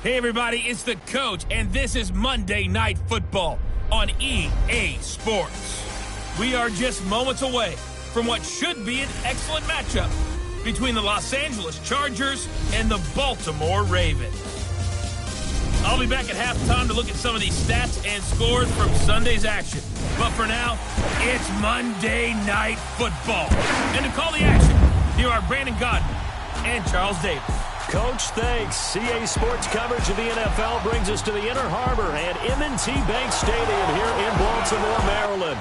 Hey everybody, it's the coach, and this is Monday Night Football on EA Sports. We are just moments away from what should be an excellent matchup between the Los Angeles Chargers and the Baltimore Ravens. I'll be back at halftime to look at some of these stats and scores from Sunday's action. But for now, it's Monday Night Football. And to call the action, here are Brandon Godden and Charles Davis. Coach, thanks. CA Sports coverage of the NFL brings us to the Inner Harbor and M&T Bank Stadium here in Baltimore, Maryland.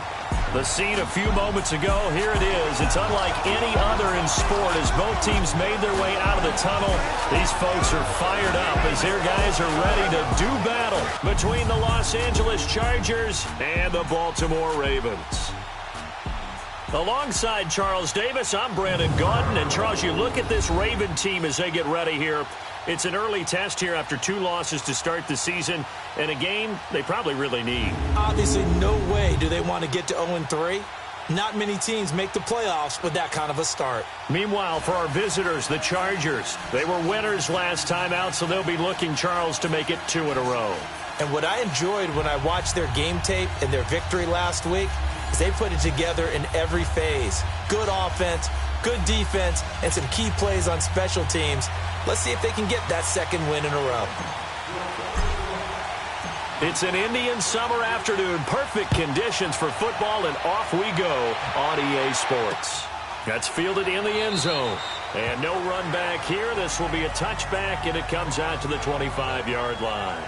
The scene a few moments ago, here it is. It's unlike any other in sport as both teams made their way out of the tunnel. These folks are fired up as their guys are ready to do battle between the Los Angeles Chargers and the Baltimore Ravens. Alongside Charles Davis, I'm Brandon Godden. And Charles, you look at this Raven team as they get ready here. It's an early test here after 2 losses to start the season, and a game they probably really need. Obviously, no way do they want to get to 0-3. Not many teams make the playoffs with that kind of a start. Meanwhile, for our visitors, the Chargers, they were winners last time out, so they'll be looking, Charles, to make it 2 in a row. And what I enjoyed when I watched their game tape and their victory last week is they put it together in every phase. Good offense, good defense, and some key plays on special teams. Let's see if they can get that second win in a row. It's an Indian summer afternoon. Perfect conditions for football, and off we go on EA Sports. That's fielded in the end zone. And no run back here. This will be a touchback, and it comes out to the 25-yard line.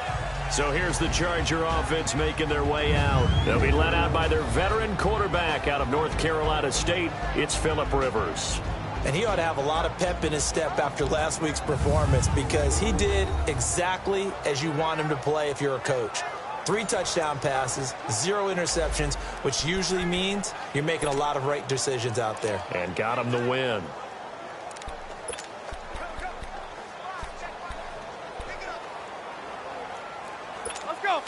So here's the Charger offense making their way out. They'll be led out by their veteran quarterback out of North Carolina State. It's Phillip Rivers. And he ought to have a lot of pep in his step after last week's performance because he did exactly as you want him to play if you're a coach. 3 touchdown passes, 0 interceptions, which usually means you're making a lot of right decisions out there. And got him the win. Let's go.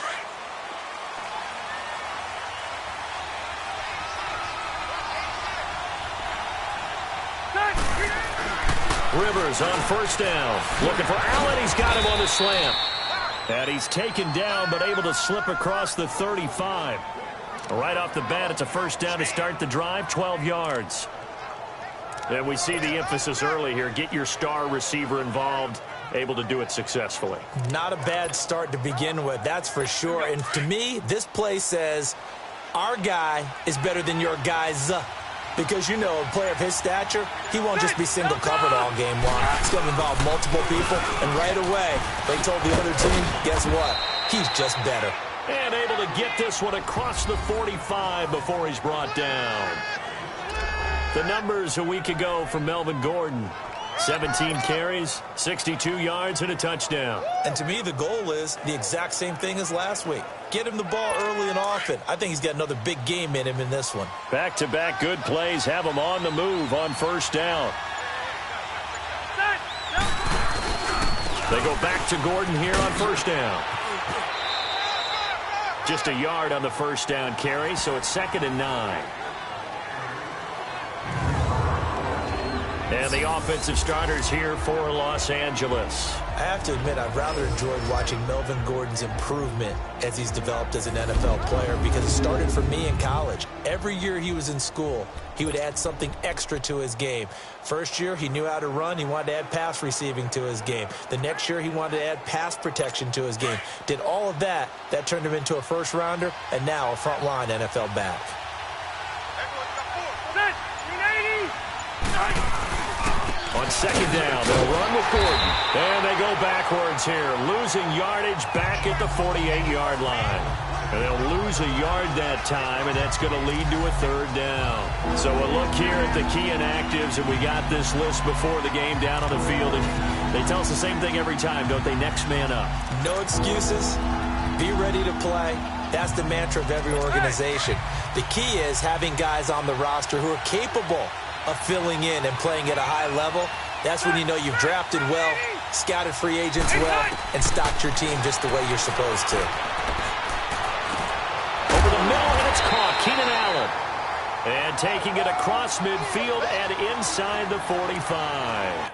Rivers on first down. Looking for Allen. He's got him on the slant. And he's taken down but able to slip across the 35. Right off the bat, it's a first down to start the drive, 12 yards. And we see the emphasis early here. Get your star receiver involved. Able to do it successfully. Not a bad start to begin with, that's for sure. And to me, this play says our guy is better than your guy's. Because, you know, a player of his stature, he won't just be single covered all game long. It's going to involve multiple people. And right away, they told the other team, guess what? He's just better. And able to get this one across the 45 before he's brought down. The numbers a week ago from Melvin Gordon. 17 carries, 62 yards, and a touchdown. And to me, the goal is the exact same thing as last week. Get him the ball early and often. I think he's got another big game in him in this one. Back-to-back good plays have him on the move on first down. They go back to Gordon here on first down. Just a yard on the first down carry, so it's 2nd and 9. And the offensive starters here for Los Angeles. I have to admit, I've rather enjoyed watching Melvin Gordon's improvement as he's developed as an NFL player because it started for me in college. Every year he was in school, he would add something extra to his game. First year, he knew how to run. He wanted to add pass receiving to his game. The next year, he wanted to add pass protection to his game. Did all of that. That turned him into a first-rounder and now a frontline NFL back. On second down, they'll run with Gordon. And they go backwards here, losing yardage back at the 48-yard line. And they'll lose a yard that time, and that's going to lead to a 3rd down. So a look here at the key inactives, and we got this list before the game down on the field. And they tell us the same thing every time, don't they? Next man up. No excuses. Be ready to play. That's the mantra of every organization. The key is having guys on the roster who are capable of filling in and playing at a high level. That's when you know you've drafted well, scouted free agents well, and stocked your team just the way you're supposed to. Over the middle, and it's caught. Keenan Allen. And taking it across midfield and inside the 45.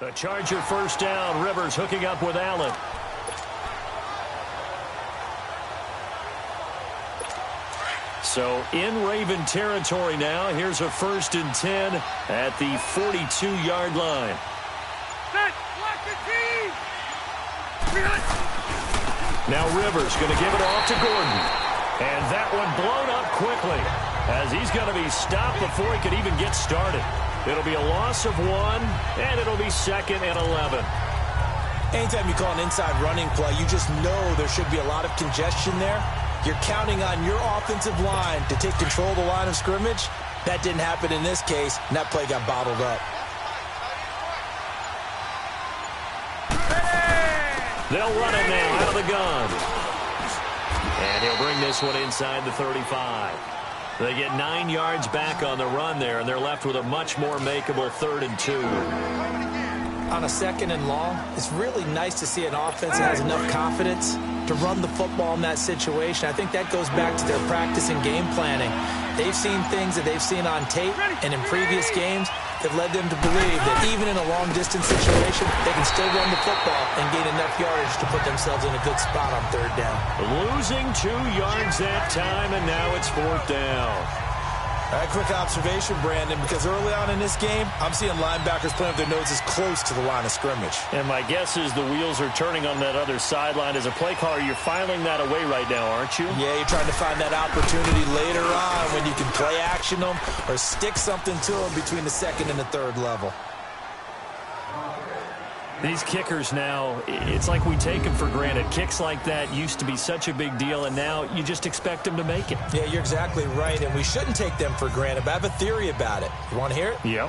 A Charger first down. Rivers hooking up with Allen. So in Raven territory now. Here's a 1st and 10 at the 42-yard line. Now Rivers going to give it off to Gordon. And that one blown up quickly as he's going to be stopped before he could even get started. It'll be a loss of 1, and it'll be 2nd and 11. Anytime you call an inside running play, you just know there should be a lot of congestion there. You're counting on your offensive line to take control of the line of scrimmage. That didn't happen in this case, and that play got bottled up. They'll run it now out of the gun. And he'll bring this one inside the 35. They get 9 yards back on the run there, and they're left with a much more makeable 3rd and 2. On a 2nd and long, it's really nice to see an offense that has enough confidence to run the football in that situation. I think that goes back to their practice and game planning. They've seen things that they've seen on tape and in previous games that led them to believe that even in a long-distance situation, they can still run the football and gain enough yardage to put themselves in a good spot on 3rd down. Losing 2 yards that time, and now it's 4th down. All right, quick observation, Brandon, because early on in this game, I'm seeing linebackers playing with their noses close to the line of scrimmage. And my guess is the wheels are turning on that other sideline. As a play caller, you're filing that away right now, aren't you? Yeah, you're trying to find that opportunity later on when you can play action them or stick something to them between the 2nd and the 3rd level. These kickers now, it's like we take them for granted. Kicks like that used to be such a big deal, and now you just expect them to make it. Yeah, you're exactly right, and we shouldn't take them for granted, but I have a theory about it. You want to hear it? Yep.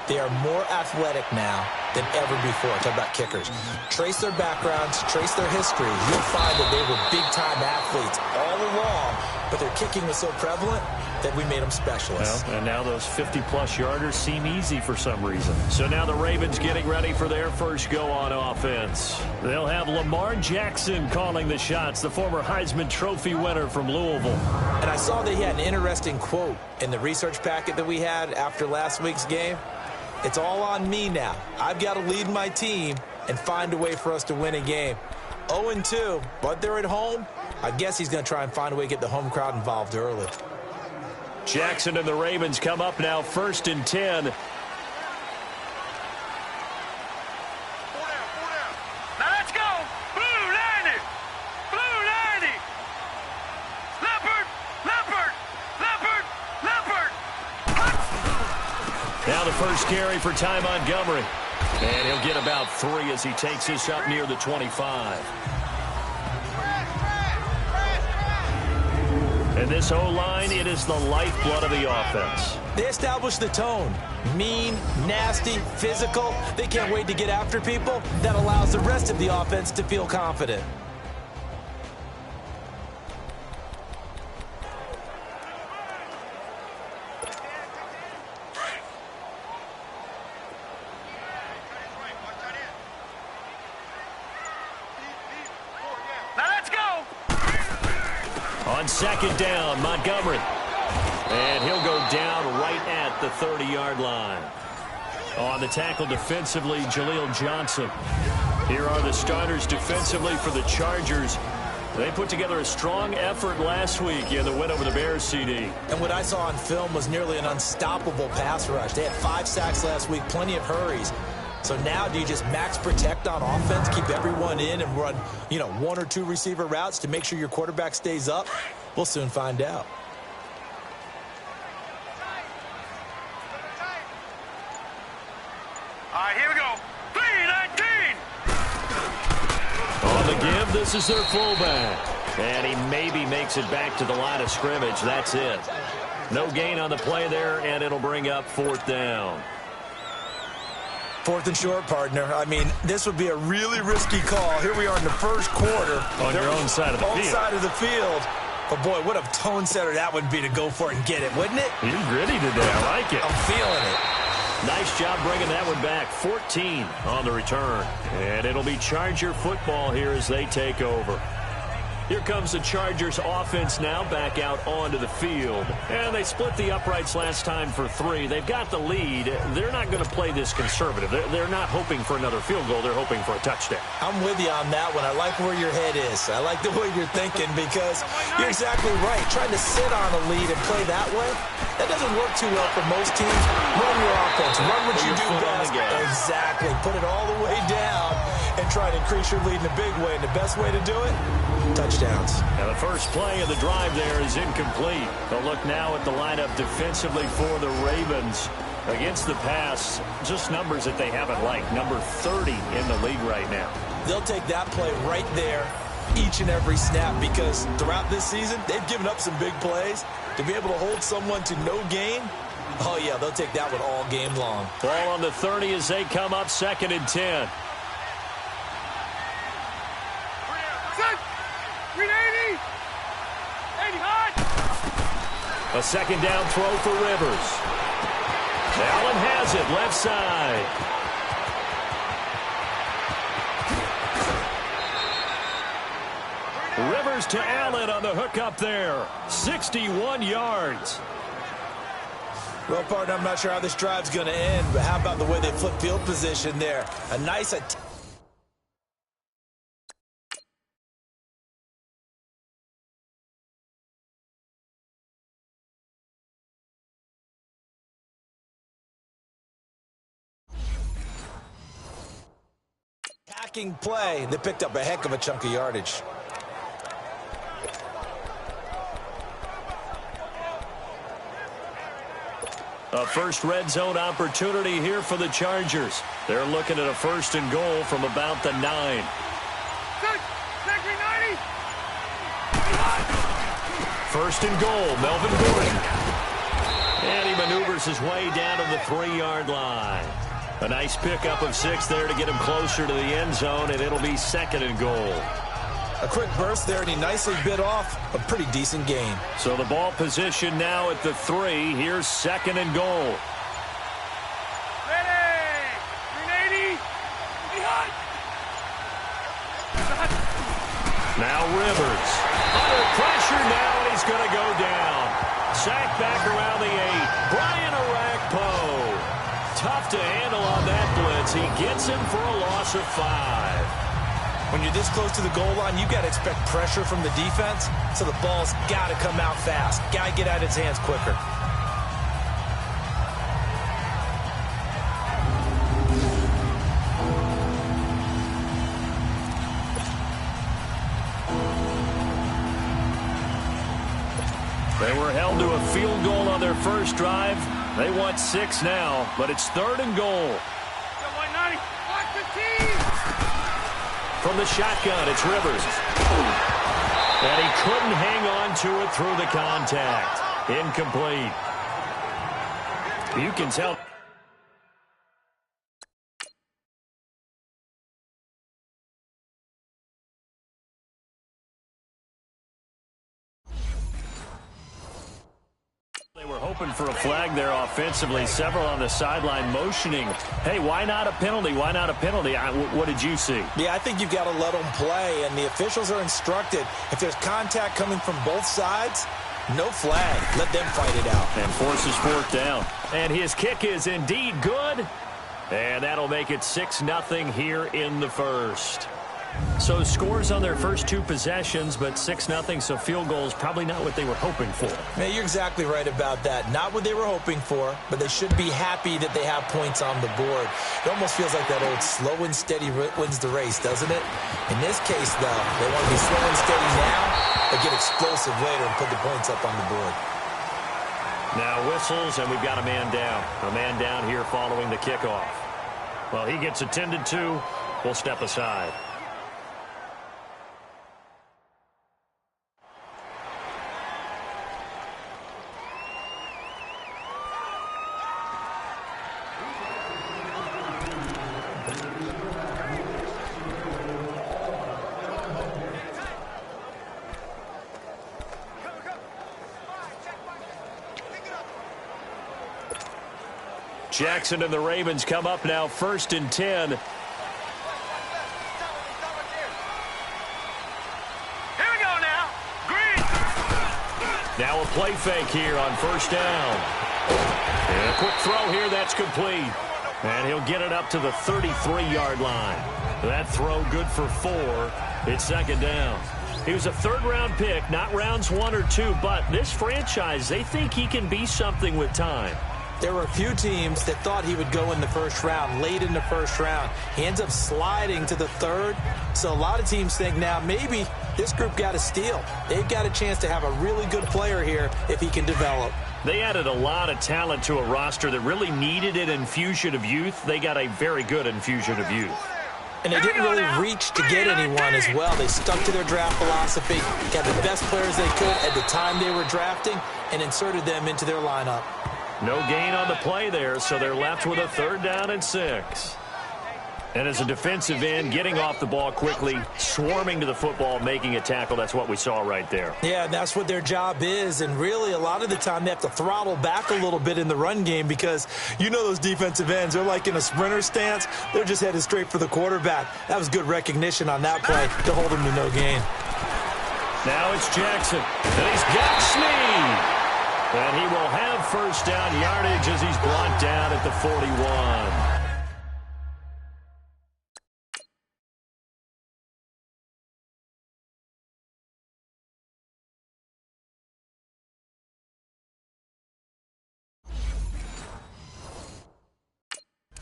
They are more athletic now than ever before. Talk about kickers. Trace their backgrounds, trace their history. You'll find that they were big-time athletes all along, but their kicking was so prevalent that we made them specialists. Well, and now those 50-plus yarders seem easy for some reason. So now the Ravens getting ready for their first go on offense. They'll have Lamar Jackson calling the shots, the former Heisman Trophy winner from Louisville. And I saw that he had an interesting quote in the research packet that we had after last week's game. It's all on me now. I've got to lead my team and find a way for us to win a game. 0-2, but they're at home. I guess he's going to try and find a way to get the home crowd involved early. Jackson and the Ravens come up now 1st and 10. Now let's go. Blue 90. Blue 90. Leopard. Leopard. Leopard. Leopard. Now the first carry for Ty Montgomery. And he'll get about 3 as he takes this up near the 25. And this O-line, it is the lifeblood of the offense. They establish the tone. Mean, nasty, physical. They can't wait to get after people. That allows the rest of the offense to feel confident. On 2nd down, Montgomery. And he'll go down right at the 30-yard line. On the tackle defensively, Jaleel Johnson. Here are the starters defensively for the Chargers. They put together a strong effort last week in the win over the Bears, CD. And what I saw on film was nearly an unstoppable pass rush. They had 5 sacks last week, plenty of hurries. So now do you just max protect on offense, keep everyone in and run, 1 or 2 receiver routes to make sure your quarterback stays up? We'll soon find out. All right, here we go. 3-19. On the give, this is their fullback. And he maybe makes it back to the line of scrimmage. That's it. No gain on the play there, and it'll bring up 4th down. 4th and short, partner. I mean, this would be a really risky call. Here we are in the first quarter. On your own side of the field. Own side of the field. But, boy, what a tone setter that would be to go for it and get it, wouldn't it? You're gritty today. I like it. I'm feeling it. Nice job bringing that one back. 14 on the return. And it'll be Charger football here as they take over. Here comes the Chargers offense now back out onto the field. And they split the uprights last time for 3. They've got the lead. They're not going to play this conservative. They're not hoping for another field goal. They're hoping for a touchdown. I'm with you on that one. I like where your head is. I like the way you're thinking because you're exactly right. Trying to sit on a lead and play that way, that doesn't work too well for most teams. Run your offense. Run what you do best. Exactly. Put it all the way down and try to increase your lead in a big way. And the best way to do it, touchdowns. Now the first play of the drive there is incomplete. They'll look now at the lineup defensively for the Ravens. Against the pass, just numbers that they haven't liked. Number 30 in the league right now. They'll take that play right there each and every snap because throughout this season, they've given up some big plays. To be able to hold someone to no gain, oh yeah, they'll take that one all game long. Ball on the 30 as they come up 2nd and 10. A second down throw for Rivers. Allen has it, left side. Rivers to Allen on the hook up there. 61 yards. Well, partner, I'm not sure how this drive's going to end, but how about the way they flip field position there? A nice attacking play. They picked up a heck of a chunk of yardage. A first red zone opportunity here for the Chargers. They're looking at a 1st and goal from about the 9. First and goal, Melvin Gordon. And he maneuvers his way down to the 3-yard line. A nice pickup of 6 there to get him closer to the end zone, and it'll be 2nd and goal. A quick burst there, and he nicely bit off a pretty decent gain. So the ball position now at the 3. Here's 2nd and goal. Ready! 380! Behind! Now Rivers. Under pressure now, and he's going to go down. Sacked back around the 8. Brian Orakpo. Tough to handle on that blitz. He gets him for a loss of 5. When you're this close to the goal line, you've got to expect pressure from the defense, so the ball's got to come out fast. Got to get out of his hands quicker. They were held to a field goal on their first drive. They want 6 now, but it's 3rd and goal. From the shotgun, it's Rivers. And he couldn't hang on to it through the contact. Incomplete. You can tell. They were hoping for a flag there offensively. Several on the sideline motioning. Hey, why not a penalty? Why not a penalty? What did you see? Yeah, I think you've got to let them play, and the officials are instructed. If there's contact coming from both sides, no flag. Let them fight it out. And forces 4th down. And his kick is indeed good. And that'll make it 6-0 here in the first. So scores on their first 2 possessions, but 6-0, so field goals probably not what they were hoping for. Man, you're exactly right about that. Not what they were hoping for, but they should be happy that they have points on the board. It almost feels like that old slow and steady wins the race, doesn't it? In this case, though, they want to be slow and steady now, but get explosive later and put the points up on the board. Now whistles, and we've got a man down. A man down here following the kickoff. Well, he gets attended to. We'll step aside. Jackson and the Ravens come up now 1st and 10. Here we go now. Now a play fake here on first down. And a quick throw here, that's complete. And he'll get it up to the 33-yard line. That throw good for 4. It's second down. He was a third-round pick, not rounds 1 or 2, but this franchise, they think he can be something with time. There were a few teams that thought he would go in the first round, late in the first round. He ends up sliding to the third. So a lot of teams think now maybe this group got a steal. They've got a chance to have a really good player here if he can develop. They added a lot of talent to a roster that really needed an infusion of youth. They got a very good infusion of youth. And they didn't really reach to get anyone as well. They stuck to their draft philosophy, got the best players they could at the time they were drafting, and inserted them into their lineup. No gain on the play there, so they're left with a 3rd down and 6. And as a defensive end, getting off the ball quickly, swarming to the football, making a tackle, that's what we saw right there. Yeah, that's what their job is. And really, a lot of the time, they have to throttle back a little bit in the run game because you know those defensive ends, they're like in a sprinter stance. They're just headed straight for the quarterback. That was good recognition on that play to hold him to no gain. Now it's Jackson, and he's got Snead. And he will have first down yardage as he's brought down at the 41.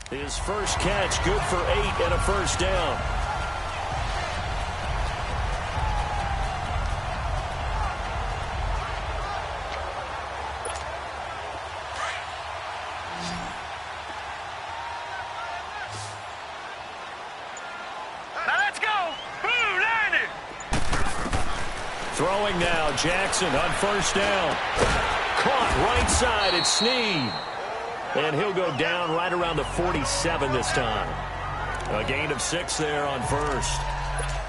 His first catch, good for 8 and a first down. Now let's go. Boom, landed. Throwing now, Jackson on first down. Caught right side, it's Snead. And he'll go down right around the 47 this time. A gain of 6 there on first.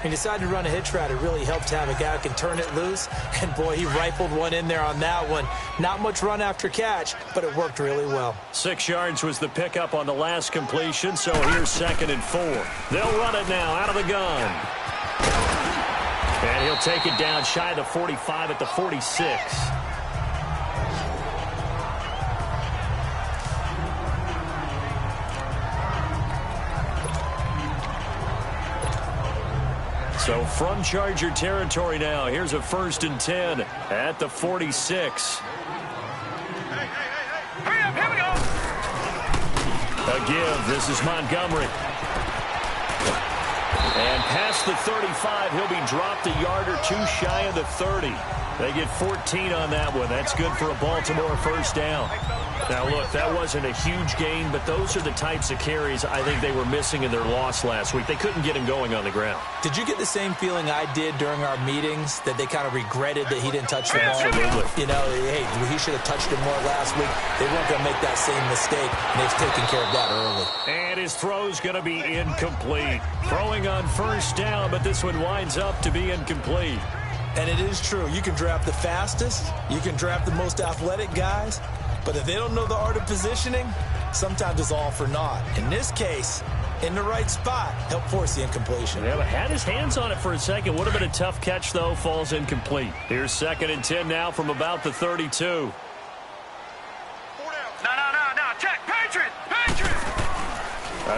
He decided to run a hitch route. It really helped to have a guy who can turn it loose. And, boy, he rifled one in there on that one. Not much run after catch, but it worked really well. 6 yards was the pickup on the last completion, so here's 2nd and 4. They'll run it now out of the gun. And he'll take it down shy of the 45 at the 46. So from Charger territory now, here's a 1st and 10 at the 46. Hurry up, here we go. A give, this is Montgomery. And past the 35, he'll be dropped a yard or 2 shy of the 30. They get 14 on that one. That's good for a Baltimore first down. Now, look, that wasn't a huge gain, but those are the types of carries I think they were missing in their loss last week. They couldn't get him going on the ground. Did you get the same feeling I did during our meetings, that they kind of regretted that he didn't touch the ball? Absolutely. You know, hey, he should have touched it more last week. They weren't going to make that same mistake, and they've taken care of that early. And his throw's going to be incomplete. Throwing on first down, but this one winds up to be incomplete. And it is true. You can draft the fastest. You can draft the most athletic guys. But if they don't know the art of positioning, sometimes it's all for naught. In this case, in the right spot, help force the incompletion. Yeah, but had his hands on it for a second. Would have been a tough catch, though. Falls incomplete. Here's 2nd and 10 now from about the 32. No. Check. Patriot.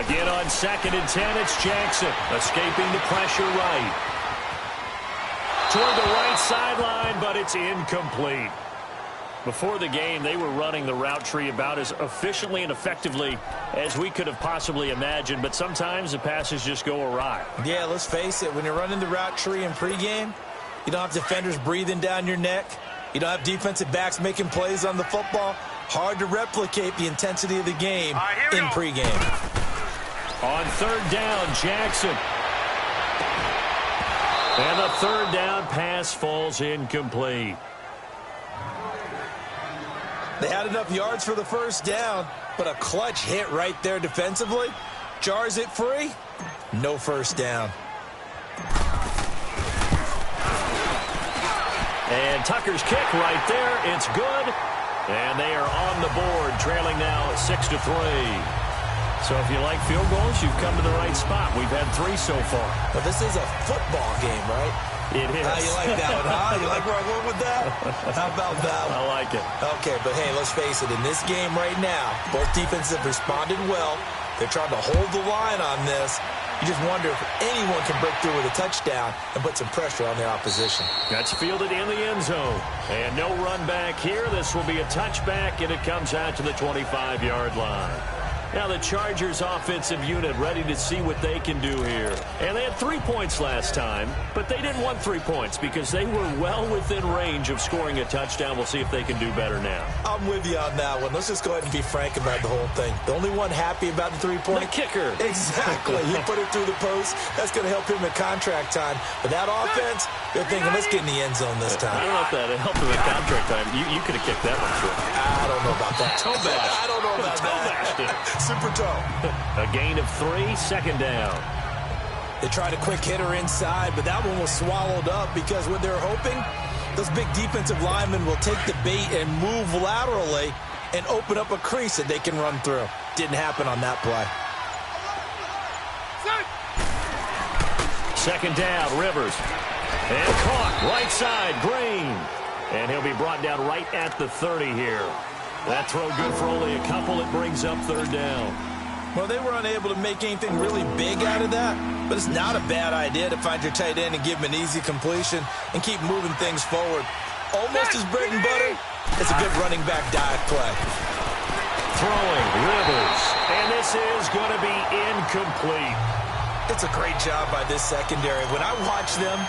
Again on 2nd and 10, it's Jackson. Escaping the pressure right. Toward the right sideline, but it's incomplete. Before the game, they were running the route tree about as efficiently and effectively as we could have possibly imagined, but sometimes the passes just go awry. Yeah, let's face it. When you're running the route tree in pregame, you don't have defenders breathing down your neck. You don't have defensive backs making plays on the football. Hard to replicate the intensity of the game in pregame. On 3rd down, Jackson. And the 3rd down pass falls incomplete. They had enough yards for the first down, but a clutch hit right there defensively. Jars it free. No first down. And Tucker's kick right there. It's good. And they are on the board, trailing now 6-3. So if you like field goals, you've come to the right spot. We've had 3 so far. But this is a football game, right? It is. You like that one, huh? You like where I'm going with that? How about that one? I like it. Okay, but hey, let's face it. In this game right now, both defenses have responded well. They're trying to hold the line on this. You just wonder if anyone can break through with a touchdown and put some pressure on their opposition. That's fielded in the end zone. And no run back here. This will be a touchback, and it comes out to the 25-yard line. Now the Chargers offensive unit ready to see what they can do here. And they had 3 points last time, but they didn't want 3 points because they were well within range of scoring a touchdown. We'll see if they can do better now. I'm with you on that one. Let's just go ahead and be frank about the whole thing. The only one happy about the 3-point? The kicker. Exactly. He put it through the post. That's going to help him in contract time. But that offense, they're thinking, let's get in the end zone this time. I don't know if that helped him in contract time. You could have kicked that one through. I don't know about that. Toe bash. I don't know about that. Super toe. A gain of 3, second down. They tried a quick hitter inside, but that one was swallowed up because what they're hoping, those big defensive linemen will take the bait and move laterally and open up a crease that they can run through. Didn't happen on that play. Second down, Rivers. And caught, right side, Green. And he'll be brought down right at the 30 here. That throw good for only a couple. It brings up third down. Well, they were unable to make anything really big out of that, but it's not a bad idea to find your tight end and give him an easy completion and keep moving things forward. Almost his bread and butter. It's a good running back dive play. Throwing, Rivers. And this is going to be incomplete. It's a great job by this secondary. When I watch them,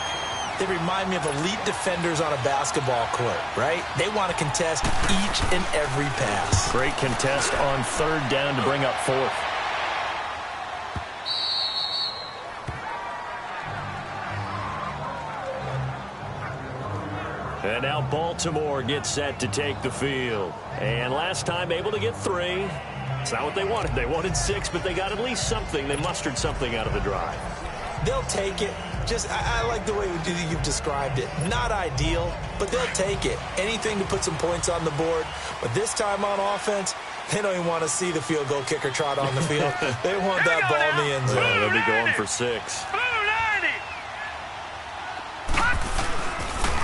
they remind me of elite defenders on a basketball court, right? They want to contest each and every pass. Great contest on third down to bring up fourth. And now Baltimore gets set to take the field. And last time able to get 3. It's not what they wanted. They wanted 6, but they got at least something. They mustered something out of the drive. They'll take it. I like the way you've described it. Not ideal, but they'll take it. Anything to put some points on the board. But this time on offense, they don't even want to see the field goal kicker trot on the field. They want that ball in the end zone. Yeah, they'll be going for 6.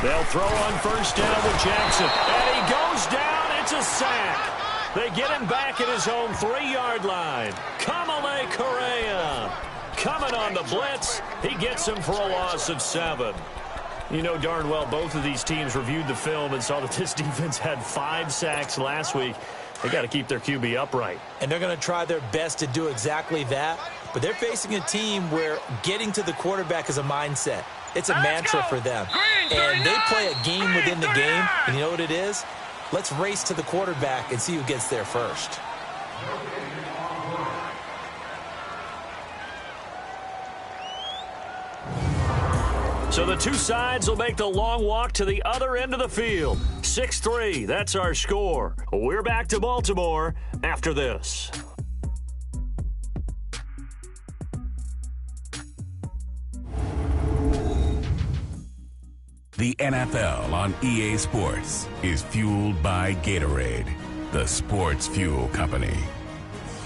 They'll throw on first down with Jackson. And he goes down. It's a sack. They get him back at his own 3-yard line. Kamale Correa coming on the blitz. He gets him for a loss of 7. You know darn well both of these teams reviewed the film and saw that this defense had 5 sacks last week. They got to keep their QB upright. And they're going to try their best to do exactly that. But they're facing a team where getting to the quarterback is a mindset. It's a mantra for them. And they play a game within the game. And you know what it is? Let's race to the quarterback and see who gets there first. So the two sides will make the long walk to the other end of the field. 6-3, that's our score. We're back to Baltimore after this. The NFL on EA Sports is fueled by Gatorade, the sports fuel company.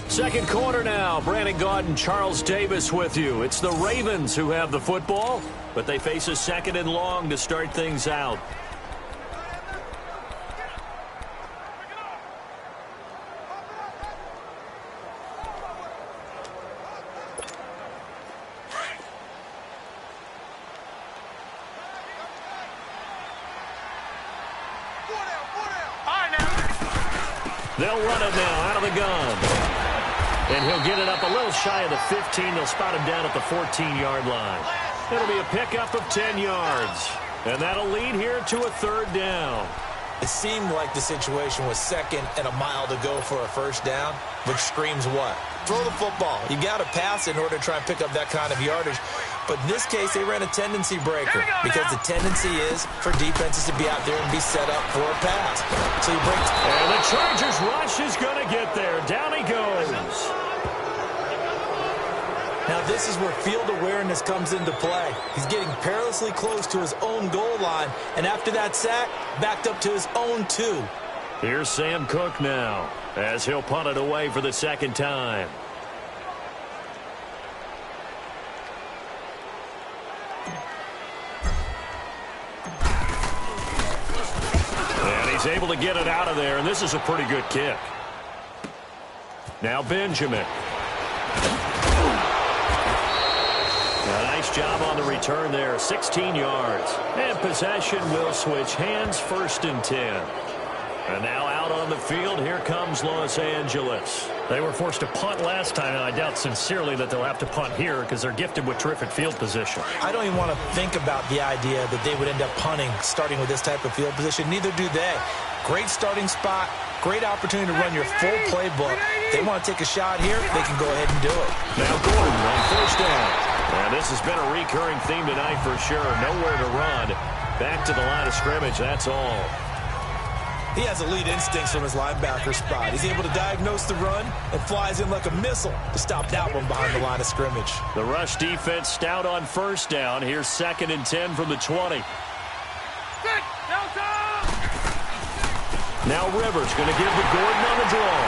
Second quarter now. Brandon Gaudin, Charles Davis with you. It's the Ravens who have the football, but they face a second and long to start things out. They'll run it now out of the gun. And he'll get it up a little shy of the 15. They'll spot him down at the 14-yard line. It'll be a pickup of 10 yards. And that'll lead here to a third down. It seemed like the situation was second and a mile to go for a first down, which screams what? Throw the football. You got to pass in order to try and pick up that kind of yardage. But in this case, they ran a tendency breaker because the tendency is for defenses to be out there and be set up for a pass. So you break. And the Chargers rush is going to get there. Down he goes. Now this is where field awareness comes into play. He's getting perilously close to his own goal line. And after that sack, backed up to his own 2. Here's Sam Cook now as he'll punt it away for the second time. He's able to get it out of there, and this is a pretty good kick. Now Benjamin. A nice job on the return there, 16 yards. And possession will switch hands, 1st and 10. And now out on the field, here comes Los Angeles. They were forced to punt last time, and I doubt sincerely that they'll have to punt here because they're gifted with terrific field position. I don't even want to think about the idea that they would end up punting starting with this type of field position. Neither do they. Great starting spot, great opportunity to run your full playbook. They want to take a shot here, they can go ahead and do it. Now Gordon on 1st down. And this has been a recurring theme tonight for sure. Nowhere to run. Back to the line of scrimmage, that's all. He has elite instincts from his linebacker spot. He's able to diagnose the run and flies in like a missile to stop that one behind the line of scrimmage. The rush defense stout on 1st down. Here's 2nd and 10 from the 20. Now Rivers going to give to Gordon on the draw.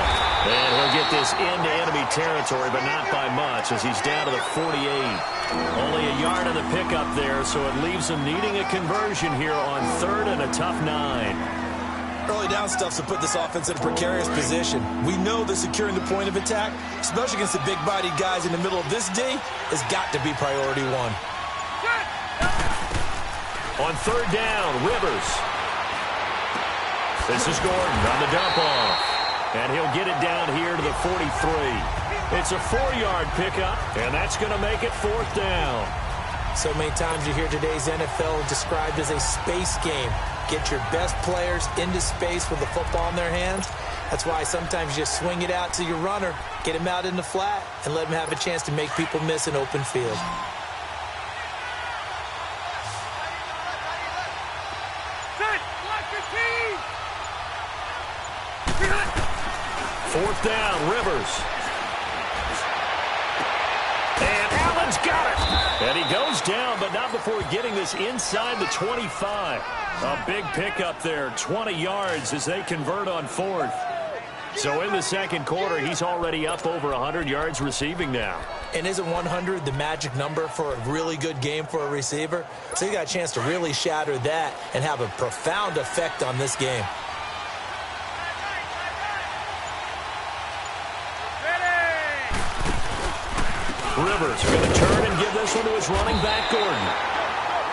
And he'll get this into enemy territory, but not by much as he's down to the 48. Only a yard of the pickup there, so it leaves him needing a conversion here on 3rd and a tough 9. Early down stuff's to put this offense in a precarious position. We know that securing the point of attack, especially against the big-bodied guys in the middle of this D, has got to be priority 1. On 3rd down, Rivers. This is Gordon on the dump off. And he'll get it down here to the 43. It's a 4-yard pickup, and that's going to make it 4th down. So many times you hear today's NFL described as a space game. Get your best players into space with the football in their hands. That's why sometimes you just swing it out to your runner, get him out in the flat, and let him have a chance to make people miss an open field. Fourth down, Rivers. And Allen's got it. And he goes down, but not before getting this inside the 25. A big pickup there, 20 yards as they convert on 4th. So in the 2nd quarter, he's already up over 100 yards receiving now. And isn't 100 the magic number for a really good game for a receiver? So you got a chance to really shatter that and have a profound effect on this game. Rivers going to turn and give this one to his running back, Gordon.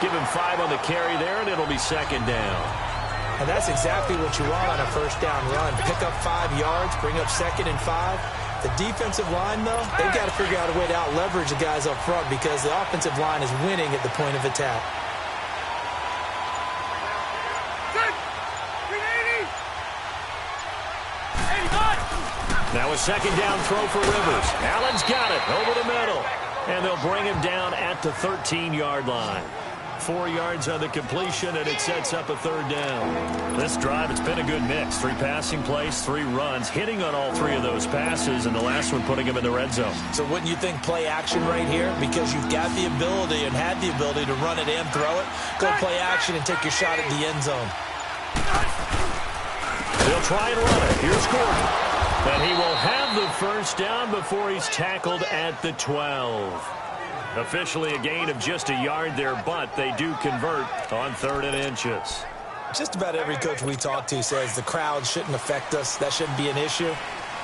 Give him 5 on the carry there, and it'll be 2nd down. And that's exactly what you want on a 1st down run. Pick up 5 yards, bring up 2nd and 5. The defensive line, though, they've got to figure out a way to out-leverage the guys up front because the offensive line is winning at the point of attack. Now a 2nd down throw for Rivers. Allen's got it over the middle. And they'll bring him down at the 13-yard line. 4 yards on the completion, and it sets up a 3rd down. This drive, it's been a good mix. 3 passing plays, 3 runs, hitting on all 3 of those passes, and the last one putting him in the red zone. So wouldn't you think play action right here? Because you've got the ability and had the ability to run it and throw it. Go play action and take your shot at the end zone. They'll try and run it. Here's Gordon. And he will have the 1st down before he's tackled at the 12. Officially a gain of just a yard there, but they do convert on 3rd and inches. Just about every coach we talk to says the crowd shouldn't affect us. That shouldn't be an issue.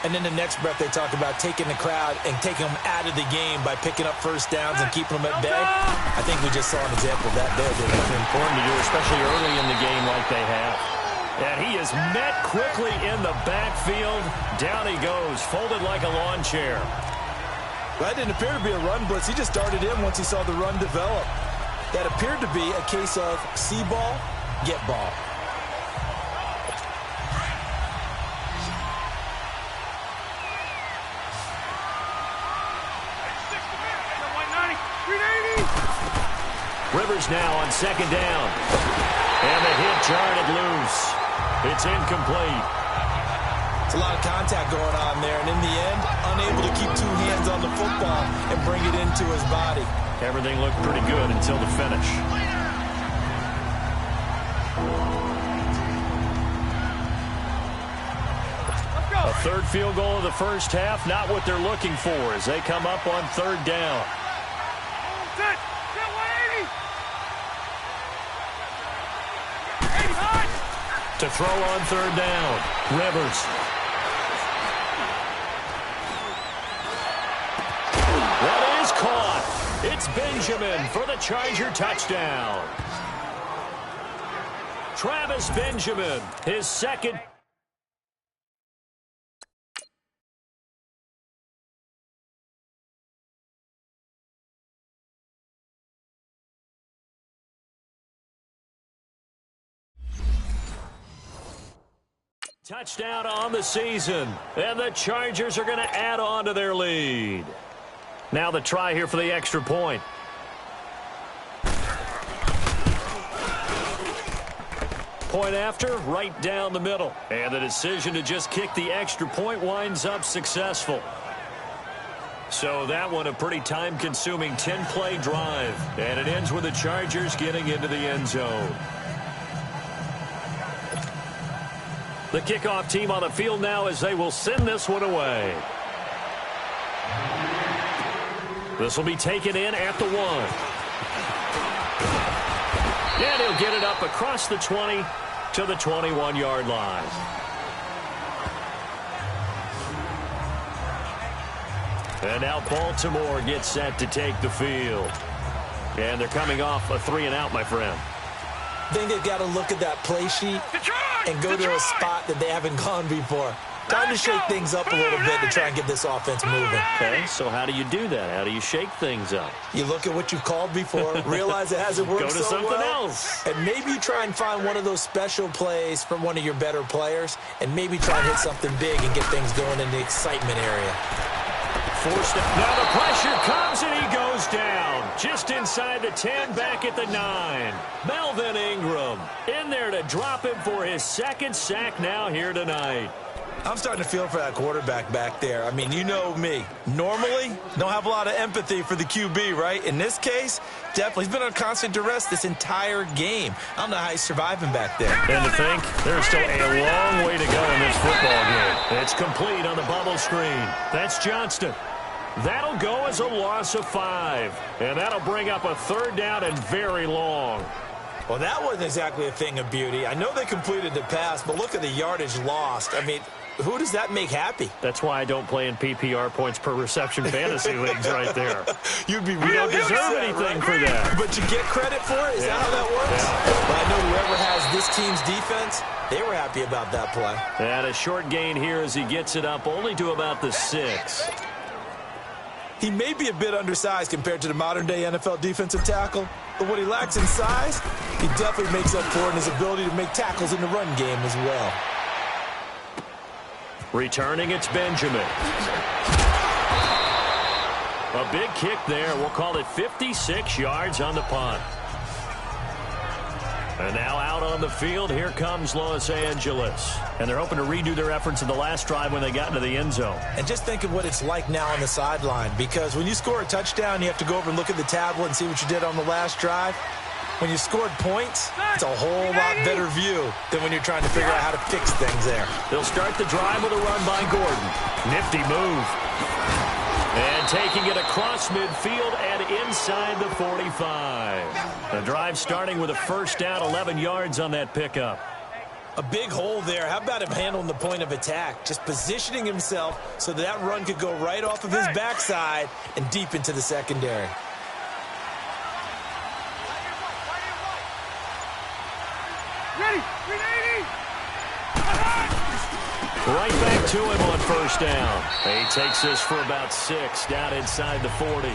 And in the next breath, they talk about taking the crowd and taking them out of the game by picking up 1st downs and keeping them at bay. I think we just saw an example of that there. It's important to do, especially early in the game like they have. And he is met quickly in the backfield. Down he goes, folded like a lawn chair. That didn't appear to be a run blitz. He just started in once he saw the run develop. That appeared to be a case of see ball, get ball. Rivers now on 2nd down. And the hit jarred it loose. It's incomplete. It's a lot of contact going on there, and in the end, unable to keep 2 hands on the football and bring it into his body. Everything looked pretty good until the finish. A 3rd field goal of the 1st half, not what they're looking for as they come up on 3rd down. To throw on third down, Rivers. That is caught. It's Benjamin for the Charger touchdown. Travis Benjamin, his second. Touchdown on the season, and the Chargers are going to add on to their lead. Now the try here for the extra point. Point after, right down the middle. And the decision to just kick the extra point winds up successful. So that one a pretty time-consuming 10-play drive. And it ends with the Chargers getting into the end zone. The kickoff team on the field now as they will send this one away. This will be taken in at the 1. And he'll get it up across the 20 to the 21-yard line. And now Baltimore gets set to take the field. And they're coming off a 3-and-out, my friend. I think they've got to look at that play sheet and go to a spot that they haven't gone before. Time to shake things up a little bit to try and get this offense moving. Okay, so how do you do that? How do you shake things up? You look at what you've called before, realize it hasn't worked Go to so something well, else. and maybe try and find one of those special plays from one of your better players, and maybe try and hit something big and get things going in the excitement area. Forced it. Now the pressure comes and he goes down. Just inside the 10, back at the 9. Melvin Ingram in there to drop him for his second sack now here tonight. I'm starting to feel for that quarterback back there. I mean, you know me. Normally, don't have a lot of empathy for the QB, right? In this case, definitely. He's been on constant duress this entire game. I don't know how he's surviving back there. And to think, there's still a long way to go in this football game. It's complete on the bubble screen. That's Johnston. That'll go as a loss of 5. And that'll bring up a 3rd down and very long. Well, that wasn't exactly a thing of beauty. I know they completed the pass, but look at the yardage lost. I mean, who does that make happy? That's why I don't play in PPR points per reception fantasy leagues right there. You'd be really don't deserve upset, anything for that. But you get credit for it? Is that how that works? Yeah. Well, I know whoever has this team's defense, they were happy about that play. And a short gain here as he gets it up only to about the 6. He may be a bit undersized compared to the modern-day NFL defensive tackle, but what he lacks in size, he definitely makes up for in his ability to make tackles in the run game as well. Returning, it's Benjamin. A big kick there. We'll call it 56 yards on the punt. And now out on the field, here comes Los Angeles. And they're hoping to redo their efforts in the last drive when they got into the end zone. And just think of what it's like now on the sideline, because when you score a touchdown, you have to go over and look at the tablet and see what you did on the last drive. When you scored points, it's a whole lot better view than when you're trying to figure out how to fix things there. They'll start the drive with a run by Gordon. Nifty move. And taking it across midfield and inside the 45. The drive starting with a 1st down, 11 yards on that pickup. A big hole there. How about him handling the point of attack? Just positioning himself so that run could go right off of his backside and deep into the secondary. Ready, 380. Right back to him on 1st down. He takes this for about 6 down inside the 40.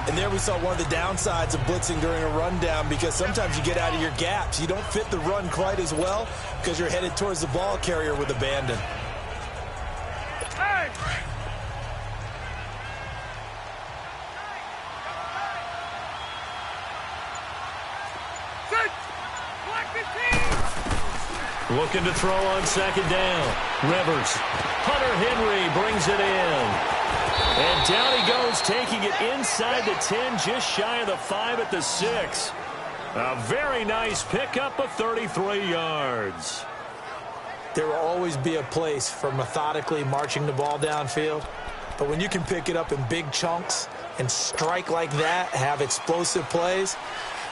And there we saw one of the downsides of blitzing during a rundown, because sometimes you get out of your gaps. You don't fit the run quite as well because you're headed towards the ball carrier with abandon. Hey. Looking to throw on 2nd down. Rivers. Hunter Henry brings it in. And down he goes, taking it inside the 10, just shy of the 5 at the 6. A very nice pickup of 33 yards. There will always be a place for methodically marching the ball downfield. But when you can pick it up in big chunks and strike like that, have explosive plays,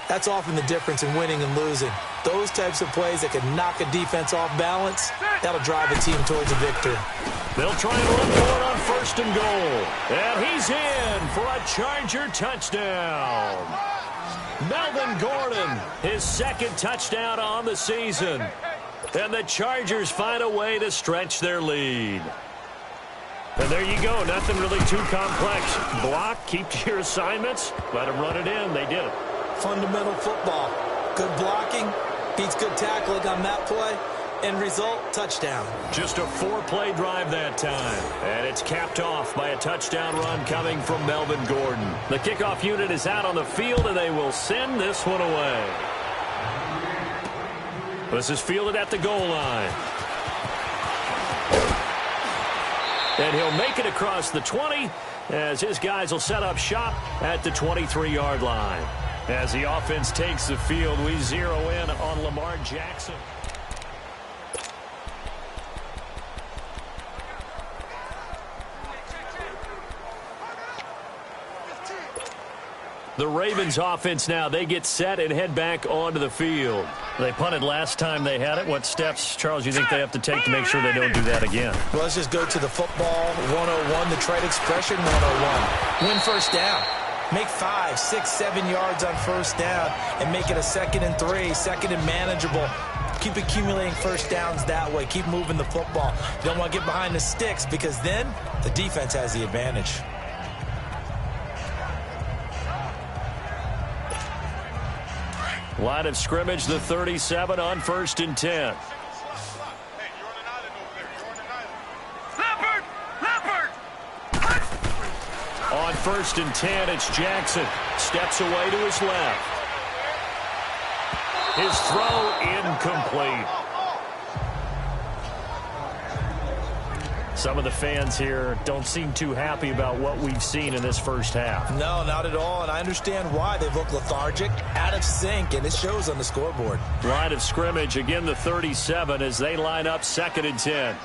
That's often the difference in winning and losing. Those types of plays that can knock a defense off balance, that'll drive a team towards a victory. They'll try and run for it on 1st and goal. And he's in for a Charger touchdown. Melvin Gordon, his 2nd touchdown on the season. And the Chargers find a way to stretch their lead. And there you go. Nothing really too complex. Block, keep to your assignments, let them run it in. They did it. Fundamental football. Good blocking beats good tackling on that play. End result, touchdown. Just a 4-play drive that time. And it's capped off by a touchdown run coming from Melvin Gordon. The kickoff unit is out on the field, and they will send this one away. This is fielded at the goal line. And he'll make it across the 20 as his guys will set up shop at the 23-yard line. As the offense takes the field, we zero in on Lamar Jackson. The Ravens offense now, they get set and head back onto the field. They punted last time they had it. What steps, Charles, you think they have to take to make sure they don't do that again? Well, let's just go to the football 101, the trade expression 101. Win first down. Make 5, 6, 7 yards on first down and make it a 2nd and 3, 2nd and manageable. Keep accumulating first downs that way. Keep moving the football. You don't want to get behind the sticks because then the defense has the advantage. Line of scrimmage, the 37 on 1st and 10. On 1st and 10, it's Jackson. Steps away to his left. His throw incomplete. Some of the fans here don't seem too happy about what we've seen in this first half. No, not at all, and I understand why. They look lethargic, out of sync, and it shows on the scoreboard. Line of scrimmage, again the 37 as they line up 2nd and 10.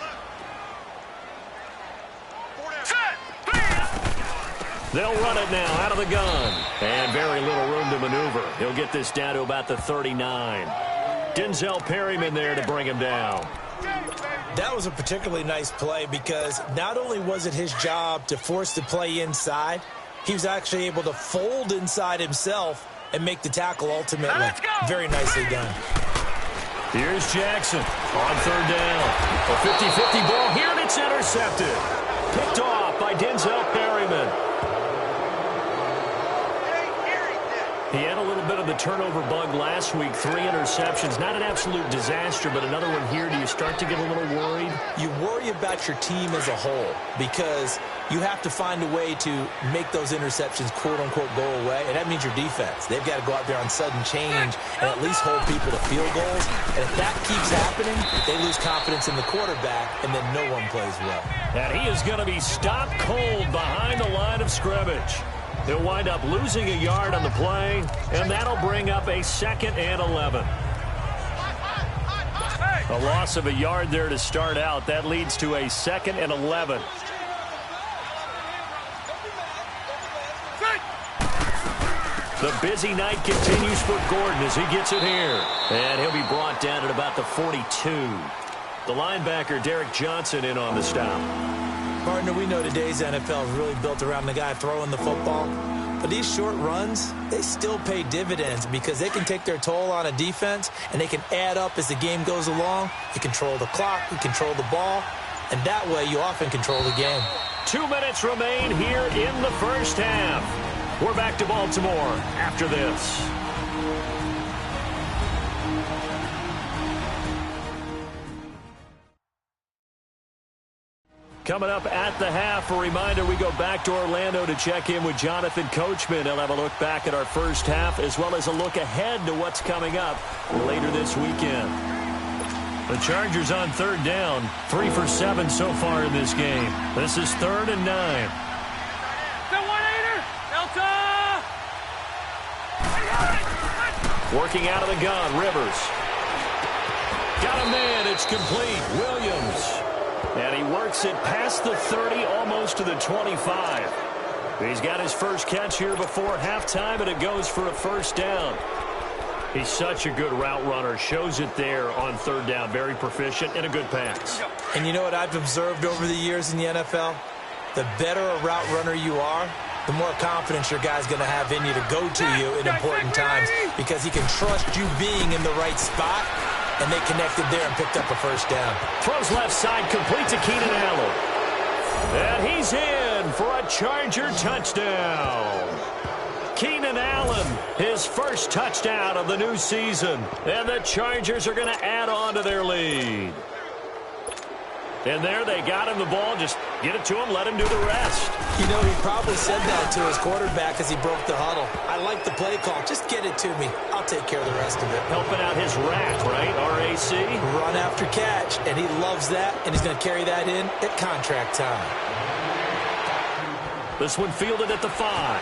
They'll run it now out of the gun. And very little room to maneuver. He'll get this down to about the 39. Denzel Perryman there to bring him down. That was a particularly nice play because not only was it his job to force the play inside, he was actually able to fold inside himself and make the tackle ultimately. Very nicely done. Here's Jackson on 3rd down. A 50-50 ball here, and it's intercepted. Picked off by Denzel Perryman. He had a little bit of the turnover bug last week. 3 interceptions. Not an absolute disaster, but another one here. Do you start to get a little worried? You worry about your team as a whole because you have to find a way to make those interceptions, quote-unquote, go away, and that means your defense. They've got to go out there on sudden change and at least hold people to field goals. And if that keeps happening, they lose confidence in the quarterback, and then no one plays well. And he is going to be stopped cold behind the line of scrimmage. He'll wind up losing a yard on the play, and that'll bring up a 2nd and 11. A loss of a yard there to start out. That leads to a 2nd and 11. The busy night continues for Gordon as he gets it here. And he'll be brought down at about the 42. The linebacker, Derek Johnson, in on the stop. Partner, we know today's NFL is really built around the guy throwing the football. But these short runs, they still pay dividends because they can take their toll on a defense and they can add up as the game goes along. You control the clock, you control the ball, and that way you often control the game. 2 minutes remain here in the first half. We're back to Baltimore after this. Coming up at the half, a reminder, we go back to Orlando to check in with Jonathan Coachman. He'll have a look back at our first half as well as a look ahead to what's coming up later this weekend. The Chargers on 3rd down, 3 for 7 so far in this game. This is 3rd and 9. Working out of the gun, Rivers. Got a man, it's complete. Williams. And he works it past the 30, almost to the 25. He's got his first catch here before halftime, and it goes for a first down. He's such a good route runner. Shows it there on third down. Very proficient and a good pass. And you know what I've observed over the years in the NFL? The better a route runner you are, the more confidence your guy's going to have in you to go to you in important times because he can trust you being in the right spot, and they connected there and picked up a first down. Throws left side, complete to Keenan Allen. And he's in for a Charger touchdown. Keenan Allen, his first touchdown of the new season. And the Chargers are going to add on to their lead. And there they got him the ball. Just get it to him, let him do the rest. You know, he probably said that to his quarterback as he broke the huddle. I like the play call. Just get it to me. I'll take care of the rest of it. Helping out his RAC, right? R-A-C? Run after catch. And he loves that, and he's going to carry that in at contract time. This one fielded at the 5.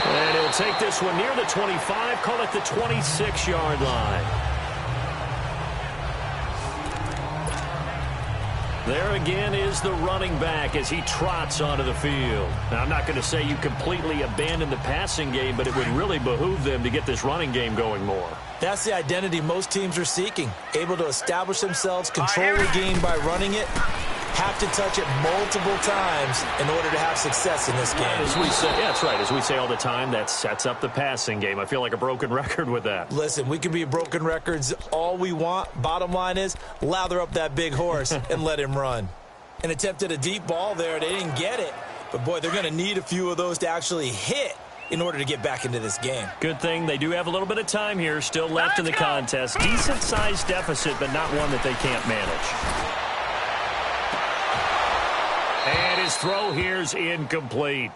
And he'll take this one near the 25, call it the 26-yard line. There again is the running back as he trots onto the field. Now, I'm not going to say you completely abandon the passing game, but it would really behoove them to get this running game going more. That's the identity most teams are seeking. Able to establish themselves, control the game by running it, have to touch it multiple times in order to have success in this game. As we say, yeah, that's right. As we say all the time, that sets up the passing game. I feel like a broken record with that. Listen, we can be broken records all we want. Bottom line is, lather up that big horse and let him run. And attempted a deep ball there. They didn't get it. But, boy, they're going to need a few of those to actually hit in order to get back into this game. Good thing they do have a little bit of time here still left in the contest. Decent-sized deficit, but not one that they can't manage. And his throw here's incomplete.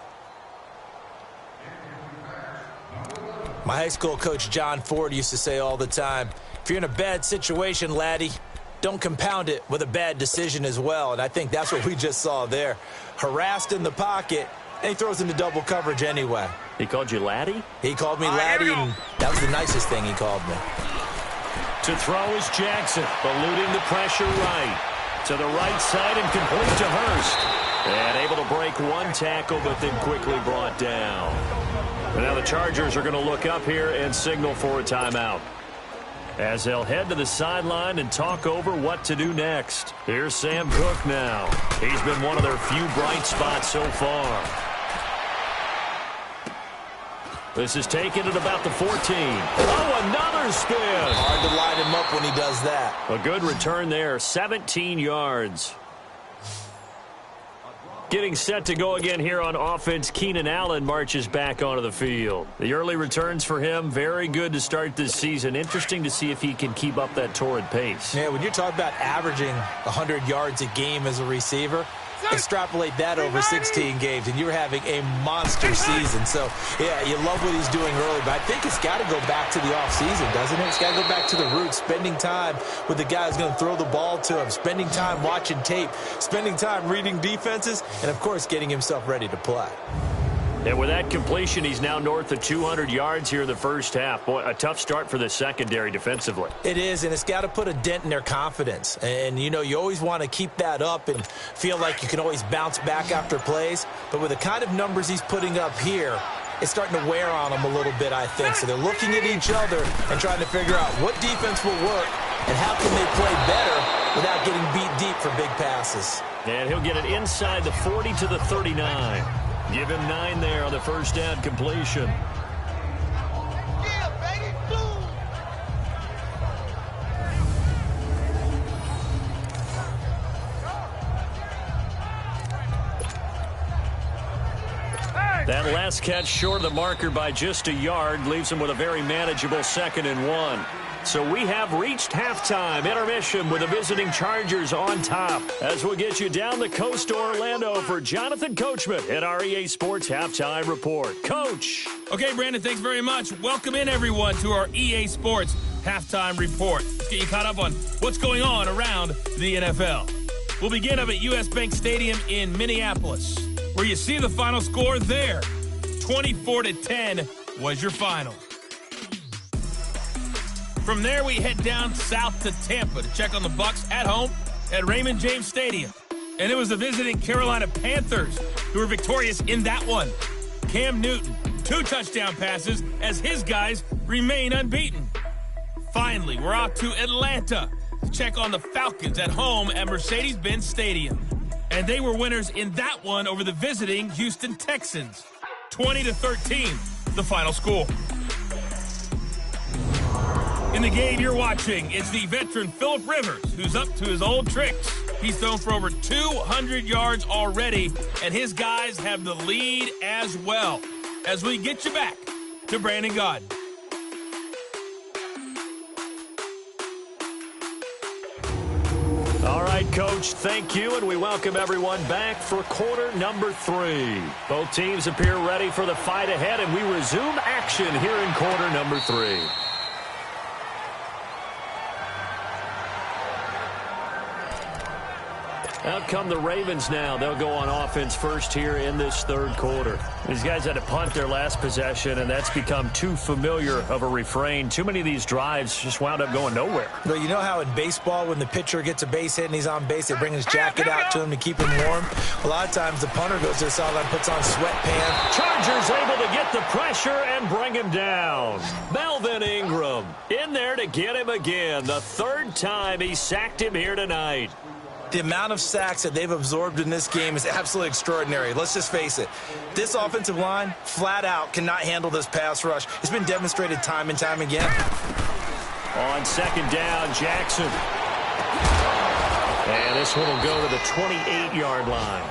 My high school coach, John Ford, used to say all the time, if you're in a bad situation, laddie, don't compound it with a bad decision as well. And I think that's what we just saw there. Harassed in the pocket, and he throws into double coverage anyway. He called you laddie? He called me laddie, and that was the nicest thing he called me. To throw is Jackson, eluding the pressure right. To the right side and complete to Hurst. And able to break one tackle, but then quickly brought down. And now the Chargers are going to look up here and signal for a timeout, as they'll head to the sideline and talk over what to do next. Here's Sam Cook now. He's been one of their few bright spots so far. This is taken at about the 14. Oh, another spin. Hard to line him up when he does that. A good return there, 17 yards. Getting set to go again here on offense, Keenan Allen marches back onto the field. The early returns for him, very good to start this season. Interesting to see if he can keep up that torrid pace. Yeah, when you're talking about averaging 100 yards a game as a receiver, extrapolate that over 16 games, and you're having a monster season. So, yeah, you love what he's doing early, but I think it's got to go back to the offseason, doesn't it? It's got to go back to the roots, spending time with the guy who's going to throw the ball to him, spending time watching tape, spending time reading defenses, and, of course, getting himself ready to play. And with that completion, he's now north of 200 yards here in the first half. Boy, a tough start for the secondary defensively. It is, and it's got to put a dent in their confidence. And, you know, you always want to keep that up and feel like you can always bounce back after plays. But with the kind of numbers he's putting up here, it's starting to wear on them a little bit, I think. So they're looking at each other and trying to figure out what defense will work and how can they play better without getting beat deep for big passes. And he'll get it inside the 40 to the 39. Give him 9 there on the first down completion. Yeah, baby, boom. That last catch short of the marker by just a yard leaves him with a very manageable 2nd and 1. So we have reached halftime. Intermission with the visiting Chargers on top. As we'll get you down the coast to Orlando for Jonathan Coachman at our EA Sports Halftime Report. Coach. Okay, Brandon, thanks very much. Welcome in, everyone, to our EA Sports Halftime Report. Let's get you caught up on what's going on around the NFL. We'll begin up at U.S. Bank Stadium in Minneapolis, where you see the final score there. 24-10 was your final. From there, we head down south to Tampa to check on the Bucs at home at Raymond James Stadium. And it was the visiting Carolina Panthers who were victorious in that one. Cam Newton, 2 touchdown passes as his guys remain unbeaten. Finally, we're off to Atlanta to check on the Falcons at home at Mercedes-Benz Stadium. And they were winners in that one over the visiting Houston Texans. 20-13, the final score. In the game you're watching, it's the veteran Phillip Rivers, who's up to his old tricks. He's thrown for over 200 yards already, and his guys have the lead as well. As we get you back to Brandon Gaudin. All right, Coach, thank you, and we welcome everyone back for quarter number 3. Both teams appear ready for the fight ahead, and we resume action here in quarter number 3. Out come the Ravens now. They'll go on offense first here in this third quarter. These guys had to punt their last possession, and that's become too familiar of a refrain. Too many of these drives just wound up going nowhere. Well, you know how in baseball, when the pitcher gets a base hit and he's on base, they bring his jacket out to him to keep him warm? A lot of times the punter goes to the sideline, puts on sweatpants. Chargers able to get the pressure and bring him down. Melvin Ingram in there to get him again. The third time he sacked him here tonight. The amount of sacks that they've absorbed in this game is absolutely extraordinary. Let's just face it. This offensive line, flat out, cannot handle this pass rush. It's been demonstrated time and time again. On second down, Jackson. And this one will go to the 28-yard line.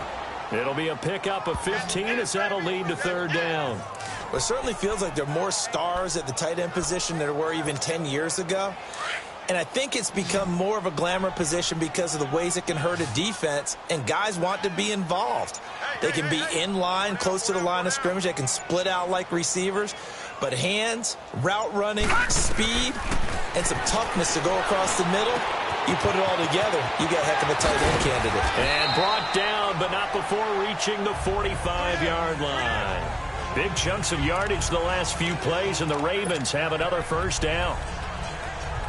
It'll be a pickup of 15 as that'll lead to third down. Well, it certainly feels like there are more stars at the tight end position than there were even 10 years ago. And I think it's become more of a glamour position because of the ways it can hurt a defense, and guys want to be involved. They can be in line, close to the line of scrimmage. They can split out like receivers. But hands, route running, speed, and some toughness to go across the middle, you put it all together, you get a heck of a tight end candidate. And brought down, but not before reaching the 45-yard line. Big chunks of yardage the last few plays, and the Ravens have another first down.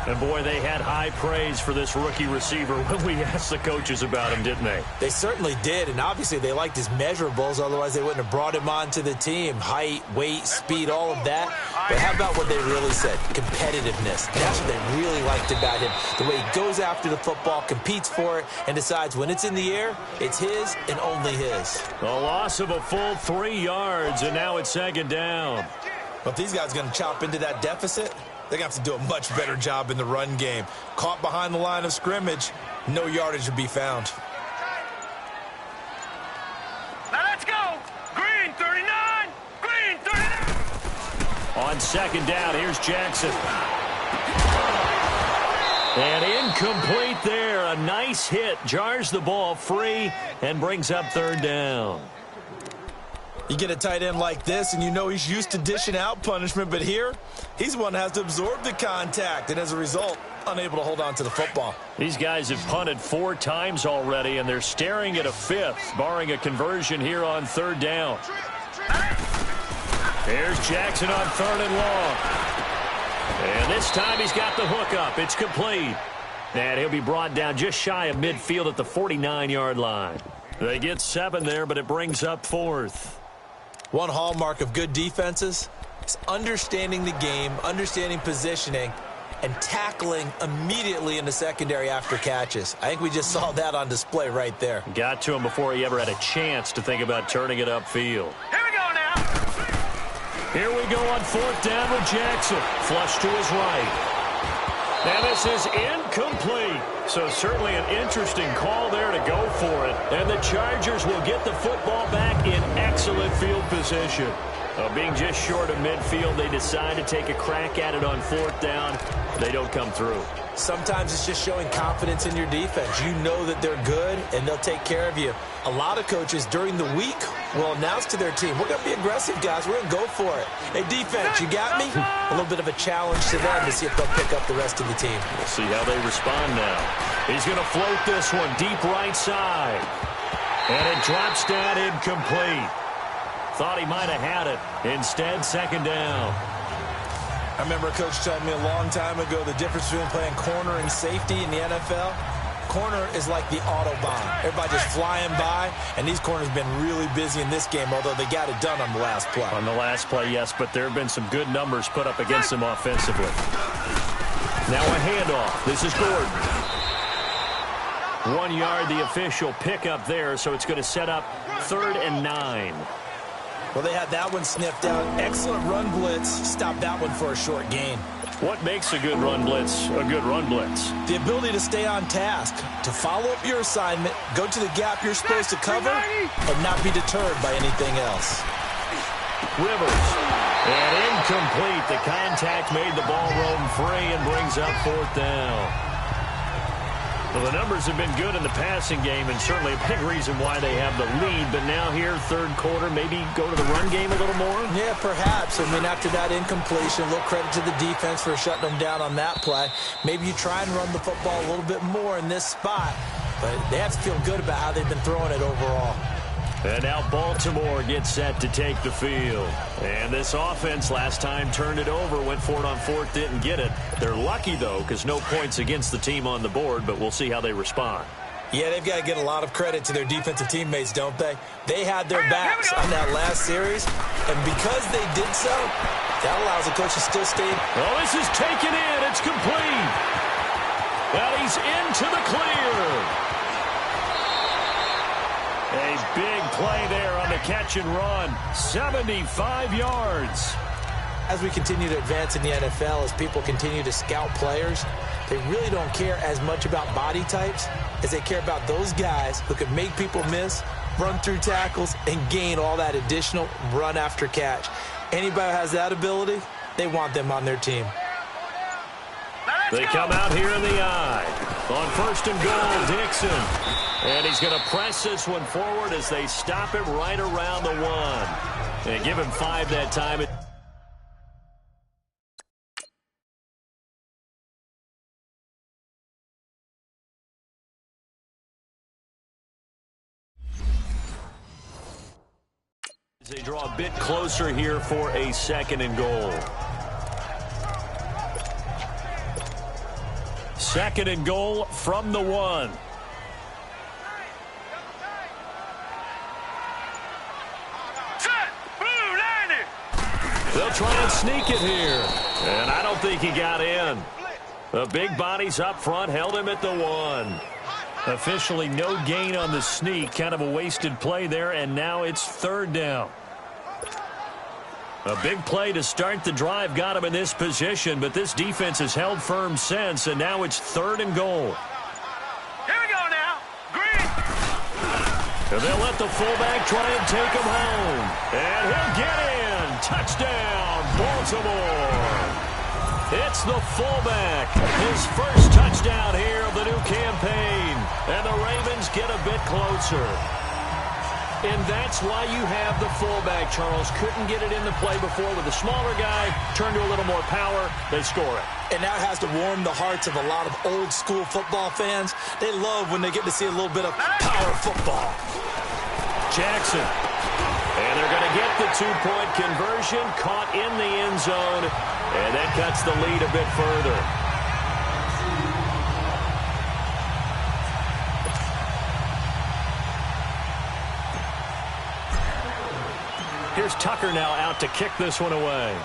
And, boy, they had high praise for this rookie receiver when we asked the coaches about him, didn't they? They certainly did, and obviously they liked his measurables. Otherwise, they wouldn't have brought him onto the team. Height, weight, speed, all of that. But how about what they really said? Competitiveness. That's what they really liked about him. The way he goes after the football, competes for it, and decides when it's in the air, it's his and only his. A loss of a full 3 yards, and now it's second down. But if these guys are going to chop into that deficit, they're going to have to do a much better job in the run game. Caught behind the line of scrimmage, no yardage would be found. Now let's go. Green 39. Green 39. On second down, here's Jackson. And incomplete there. A nice hit. Jars the ball free and brings up third down. You get a tight end like this, and you know he's used to dishing out punishment, but here, he's the one that has to absorb the contact, and as a result, unable to hold on to the football. These guys have punted 4 times already, and they're staring at a 5th, barring a conversion here on third down. Here's Jackson on third and long. And this time he's got the hook up. It's complete. And he'll be brought down just shy of midfield at the 49-yard line. They get 7 there, but it brings up 4th. One hallmark of good defenses is understanding the game, understanding positioning, and tackling immediately in the secondary after catches. I think we just saw that on display right there. Got to him before he ever had a chance to think about turning it upfield. Here we go now. Here we go on fourth down with Jackson. Flush to his right. Now this is incomplete. So certainly an interesting call there to go for it. And the Chargers will get the football back in excellent field position. Being just short of midfield, they decide to take a crack at it on fourth down. They don't come through. Sometimes it's just showing confidence in your defense. You know that they're good, and they'll take care of you. A lot of coaches during the week will announce to their team, we're going to be aggressive, guys. We're going to go for it. Hey, defense, you got me? A little bit of a challenge to them to see if they'll pick up the rest of the team. We'll see how they respond now. He's going to float this one deep right side. And it drops down incomplete. Thought he might have had it. Instead, second down. I remember a coach telling me a long time ago the difference between playing corner and safety in the NFL. corner is like the Autobahn. Everybody just flying by, and these corners have been really busy in this game, although they got it done on the last play. On the last play, yes, but there have been some good numbers put up against them offensively. Now a handoff. This is Gordon. 1 yard, the official pickup there, so it's going to set up 3rd and 9. Well, they had that one sniffed out. Excellent run blitz. Stop that one for a short gain. What makes a good run blitz a good run blitz? The ability to stay on task, to follow up your assignment, go to the gap you're supposed to cover, and not be deterred by anything else. Rivers. And incomplete. The contact made the ball roam free and brings up 4th down. Well, the numbers have been good in the passing game, and certainly a big reason why they have the lead. But now here, 3rd quarter, maybe go to the run game a little more? Yeah, perhaps. I mean, after that incompletion, a little credit to the defense for shutting them down on that play. Maybe you try and run the football a little bit more in this spot. But they have to feel good about how they've been throwing it overall. And now Baltimore gets set to take the field. And this offense last time turned it over, went for it on 4th, didn't get it. They're lucky, though, because no points against the team on the board, but we'll see how they respond. Yeah, they've got to get a lot of credit to their defensive teammates, don't they? They had their backs on that last series, and because they did so, that allows the coach to still stay. Well, this is taken in. It's complete. And he's into the clear. A big play there on the catch and run. 75 yards. As we continue to advance in the NFL, as people continue to scout players, they really don't care as much about body types as they care about those guys who can make people miss, run through tackles, and gain all that additional run after catch. Anybody who has that ability, they want them on their team. They come out here in the eye. On 1st and goal, Dixon. And he's going to press this one forward as they stop him right around the 1. And give him 5 that time. They draw a bit closer here for a 2nd and goal. 2nd and goal from the 1. They'll try and sneak it here. And I don't think he got in. The big bodies up front held him at the 1. Officially no gain on the sneak. Kind of a wasted play there, and now it's 3rd down. A big play to start the drive got him in this position, but this defense has held firm since, and now it's 3rd and goal. Here we go now. Green. And they'll let the fullback try and take him home. And he'll get in. Touchdown, Baltimore. It's the fullback. His first touchdown here of the new campaign. And the Ravens get a bit closer. And that's why you have the fullback, Charles. Couldn't get it in the play before with a smaller guy. Turned to a little more power. They score it. And that has to warm the hearts of a lot of old school football fans. They love when they get to see a little bit of power football. Jackson. And they're going to get the 2-point conversion, caught in the end zone, and that cuts the lead a bit further. Here's Tucker now out to kick this one away.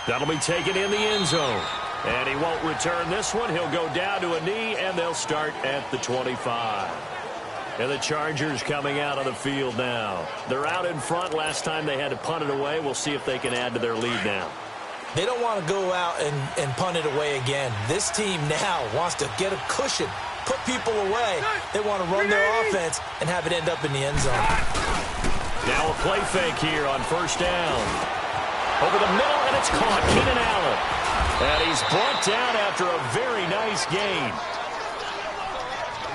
That'll be taken in the end zone. And he won't return this one. He'll go down to a knee, and they'll start at the 25. And the Chargers coming out on the field now. They're out in front. Last time they had to punt it away. We'll see if they can add to their lead now. They don't want to go out and punt it away again. This team now wants to get a cushion, put people away. They want to run their offense and have it end up in the end zone. Now a play fake here on 1st down. Over the middle, and it's caught. Keenan Allen. And he's brought down after a very nice gain.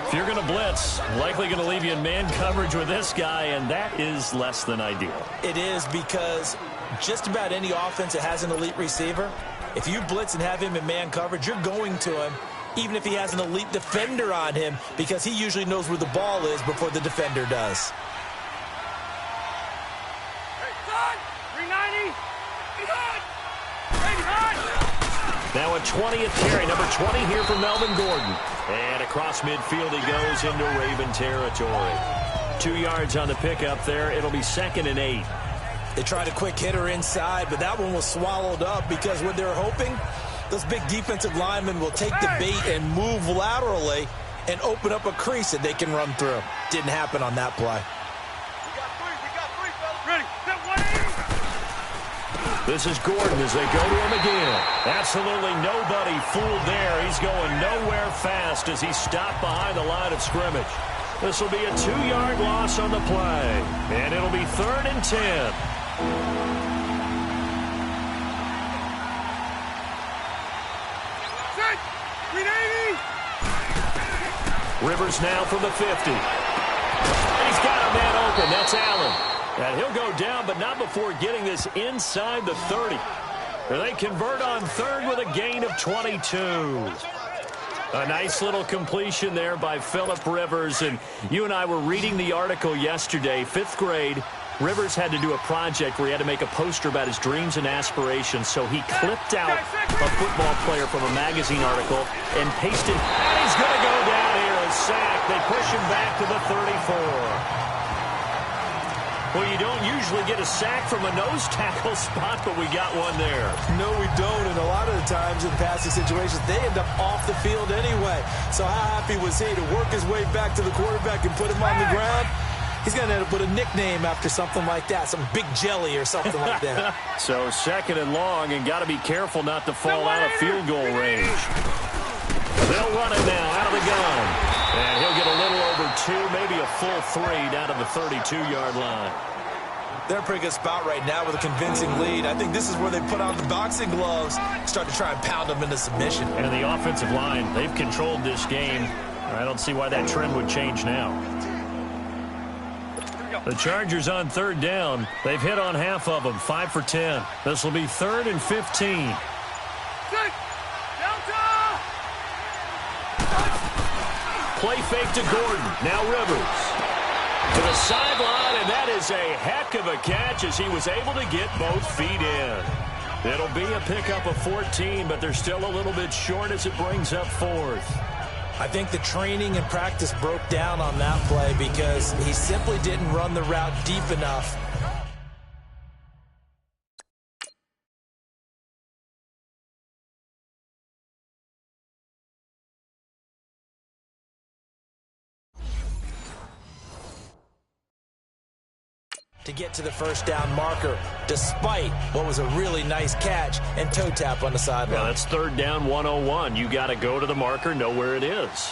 If you're going to blitz, likely going to leave you in man coverage with this guy, and that is less than ideal. It is, because just about any offense that has an elite receiver, if you blitz and have him in man coverage, you're going to him, even if he has an elite defender on him, because he usually knows where the ball is before the defender does. Hey, son! 390! Be hot! Hey, hot! Now a 20th carry, number 20 here for Melvin Gordon. And across midfield he goes into Raven territory. 2 yards on the pickup there. It'll be 2nd and 8. They tried a quick hitter inside, but that one was swallowed up because what they're hoping, those big defensive linemen will take the bait and move laterally and open up a crease that they can run through. Didn't happen on that play. We got three, fellas. Ready, set, 180. This is Gordon as they go to him again. Absolutely nobody fooled there. He's going nowhere fast as he's stopped behind the line of scrimmage. This will be a 2-yard loss on the play, and it'll be 3rd and 10. Set, 380. Rivers now from the 50. And he's got a man open. That's Allen. And he'll go down, but not before getting this inside the 30. They convert on 3rd with a gain of 22. A nice little completion there by Phillip Rivers. And you and I were reading the article yesterday, 5th grade. Rivers had to do a project where he had to make a poster about his dreams and aspirations. So he clipped out a football player from a magazine article and pasted, and he's going to go down here, a sack. They push him back to the 34. Well, you don't usually get a sack from a nose tackle spot, but we got one there. No, we don't, and a lot of the times in passing situations, they end up off the field anyway. So how happy was he to work his way back to the quarterback and put him on the ground? He's going to end up with a nickname after something like that, some Big Jelly or something like that. So 2nd and long, and got to be careful not to fall out of field goal range. They'll run it now out of the gun. And he'll get a little over 2, maybe a full 3 down to the 32-yard line. They're in a pretty good spot right now with a convincing lead. I think this is where they put on the boxing gloves, start to try and pound them into submission. And the offensive line, they've controlled this game. I don't see why that trend would change now. The Chargers on 3rd down. They've hit on half of them, 5 for 10. This will be 3rd and 15. Play fake to Gordon. Now Rivers. To the sideline, and that is a heck of a catch as he was able to get both feet in. It'll be a pickup of 14, but they're still a little bit short as it brings up 4th. I think the training and practice broke down on that play because he simply didn't run the route deep enough. To get to the 1st down marker, despite what was a really nice catch and toe tap on the sideline. Yeah, that's 3rd down 101. You got to go to the marker, know where it is.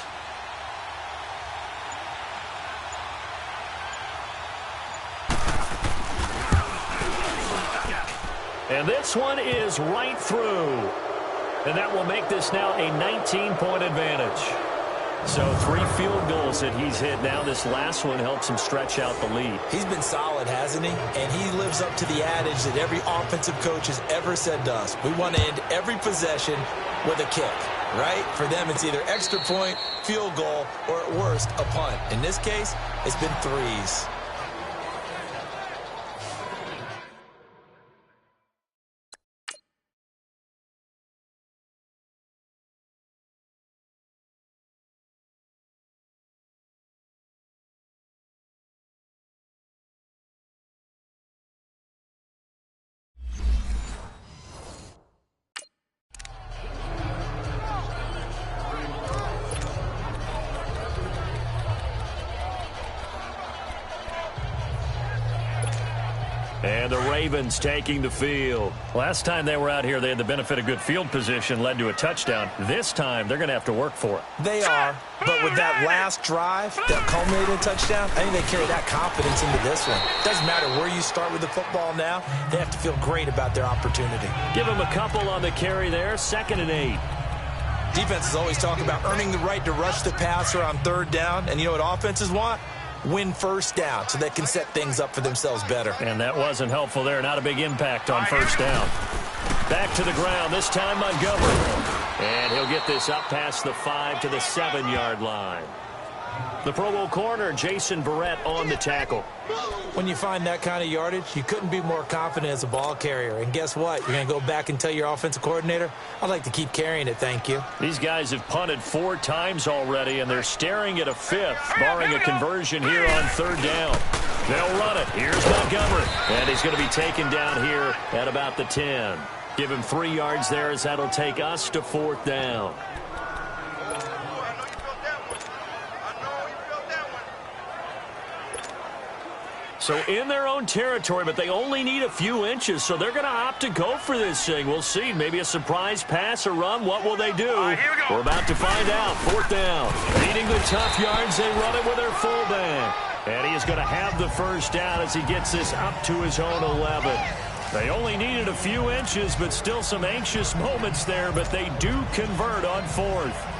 And this one is right through. And that will make this now a 19-point advantage. So 3 field goals that he's hit now. This last one helps him stretch out the lead. He's been solid, hasn't he? And he lives up to the adage that every offensive coach has ever said to us. We want to end every possession with a kick, right? For them, it's either extra point, field goal, or at worst, a punt. In this case, it's been 3s. And the Ravens taking the field. Last time they were out here, they had the benefit of good field position, led to a touchdown. This time, they're going to have to work for it. They are, but with that last drive that culminated in a touchdown, I think they carry that confidence into this one. Doesn't matter where you start with the football now, they have to feel great about their opportunity. Give them a couple on the carry there, 2nd and 8. Defenses always talk about earning the right to rush the passer on 3rd down, and you know what offenses want? Win 1st down so they can set things up for themselves better. And that wasn't helpful there. Not a big impact on 1st down. Back to the ground, this time Montgomery. And he'll get this up past the 5 to the 7-yard line. The Pro Bowl corner, Jason Verrett, on the tackle. When you find that kind of yardage, you couldn't be more confident as a ball carrier. And guess what? You're going to go back and tell your offensive coordinator, I'd like to keep carrying it, thank you. These guys have punted 4 times already, and they're staring at a 5th, barring a conversion here on 3rd down. They'll run it. Here's Montgomery. And he's going to be taken down here at about the 10. Give him 3 yards there, as that'll take us to 4th down. So in their own territory, but they only need a few inches, so they're going to opt to go for this thing. We'll see. Maybe a surprise pass or run. What will they do? We're about to find out. 4th down. Needing the tough yards, they run it with their fullback. And he is going to have the 1st down as he gets this up to his own 11. They only needed a few inches, but still some anxious moments there, but they do convert on 4th.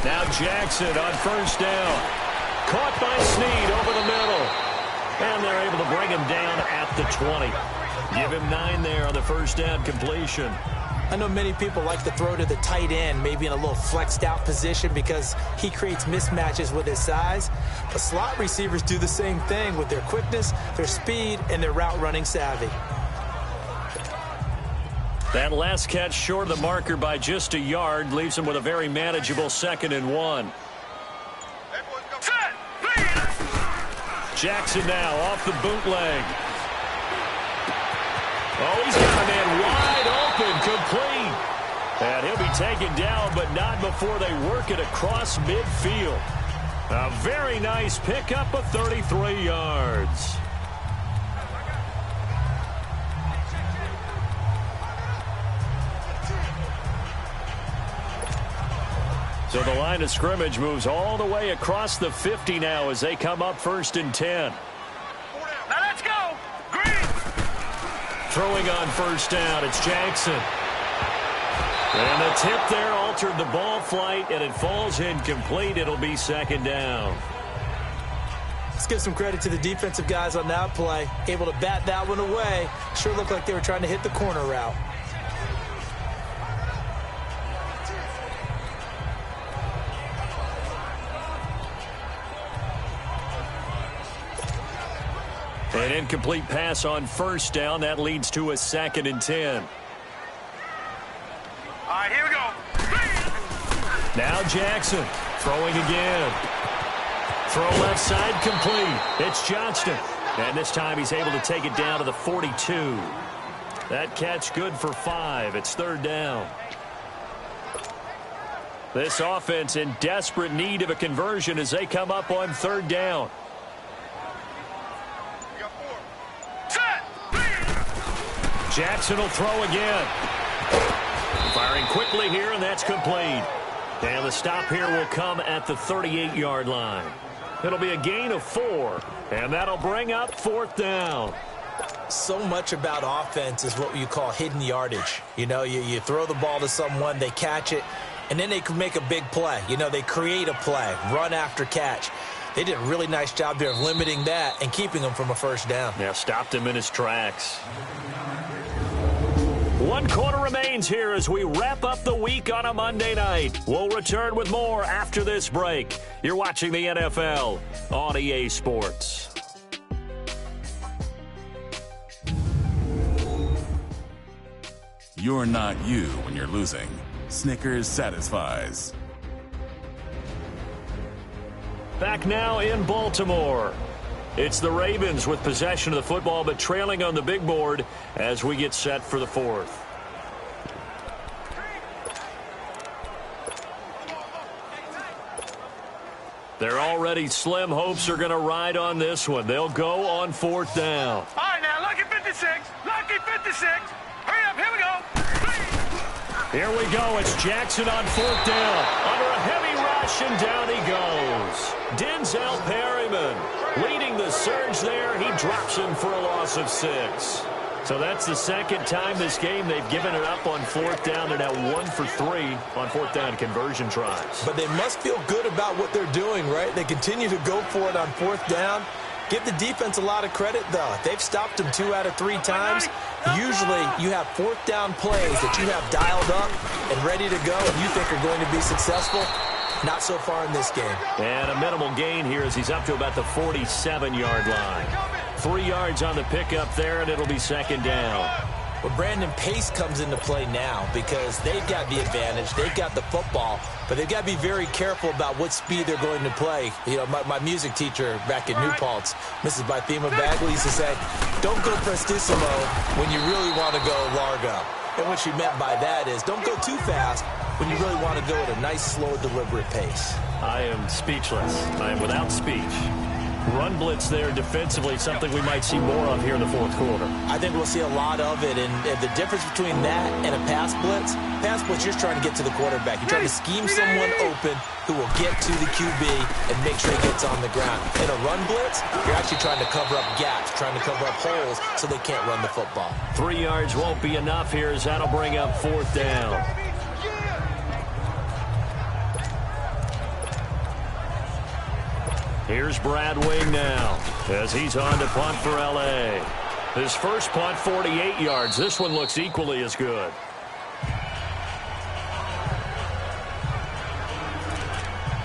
Now Jackson on 1st down. Caught by Snead over the middle. And they're able to bring him down at the 20. Give him 9 there on the 1st down completion. I know many people like to throw to the tight end, maybe in a little flexed out position because he creates mismatches with his size. But slot receivers do the same thing with their quickness, their speed, and their route running savvy. That last catch short of the marker by just a yard leaves him with a very manageable 2nd and 1. Jackson now off the bootleg. Oh, he's got a man wide open, complete. And he'll be taken down, but not before they work it across midfield. A very nice pickup of 33 yards. So the line of scrimmage moves all the way across the 50 now as they come up 1st and 10. Now let's go. Green. Throwing on 1st down, it's Jackson. And the tip there altered the ball flight, and it falls incomplete. It'll be 2nd down. Let's give some credit to the defensive guys on that play. Able to bat that one away. Sure looked like they were trying to hit the corner route. An incomplete pass on 1st down. That leads to a 2nd and 10. All right, here we go. Now Jackson throwing again. Throw left side complete. It's Johnston. And this time he's able to take it down to the 42. That catch good for 5. It's 3rd down. This offense in desperate need of a conversion as they come up on 3rd down. Jackson will throw again. Firing quickly here, and that's complete. And the stop here will come at the 38-yard line. It'll be a gain of 4, and that'll bring up 4th down. So much about offense is what you call hidden yardage. You know, you throw the ball to someone, they catch it, and then they can make a big play. You know, they create a play, run after catch. They did a really nice job there of limiting that and keeping him from a 1st down. Yeah, stopped him in his tracks. 1 quarter remains here as we wrap up the week on a Monday night. We'll return with more after this break. You're watching the NFL on EA Sports. You're not you when you're losing. Snickers satisfies. Back now in Baltimore. It's the Ravens with possession of the football, but trailing on the big board as we get set for the 4th. Their already slim hopes are going to ride on this one. They'll go on 4th down. All right, now, lucky 56. Lucky 56. Hurry up, here we go. Here we go. It's Jackson on 4th down. Under a heavy rush, and down he goes. Denzel Perryman leading the surge there. He drops him for a loss of 6. So that's the second time this game they've given it up on fourth down. They're now 1 for 3 on fourth down conversion tries. But they must feel good about what they're doing, right? They continue to go for it on fourth down. Give the defense a lot of credit, though. They've stopped them 2 out of 3 times. Usually you have fourth down plays that you have dialed up and ready to go and you think are going to be successful. Not so far in this game. And a minimal gain here as he's up to about the 47-yard line. 3 yards on the pickup there, and it'll be second down. Well, Brandon, pace comes into play now because they've got the advantage. They've got the football, but they've got to be very careful about what speed they're going to play. You know, my music teacher back at New Paltz, Mrs. Bythema Bagley, used to say, don't go prestissimo when you really want to go largo. And what she meant by that is don't go too fast when you really want to go at a nice, slow, deliberate pace. I am speechless. I am without speech. Run blitz there defensively, something we might see more of here in the fourth quarter. I think we'll see a lot of it, and the difference between that and a pass blitz, you're just trying to get to the quarterback. You're trying to scheme someone open who will get to the QB and make sure he gets on the ground. In a run blitz, you're actually trying to cover up gaps, trying to cover up holes so they can't run the football. 3 yards won't be enough here as that'll bring up fourth down. Here's Brad Wing now as he's on to punt for LA. His first punt, 48 yards. This one looks equally as good.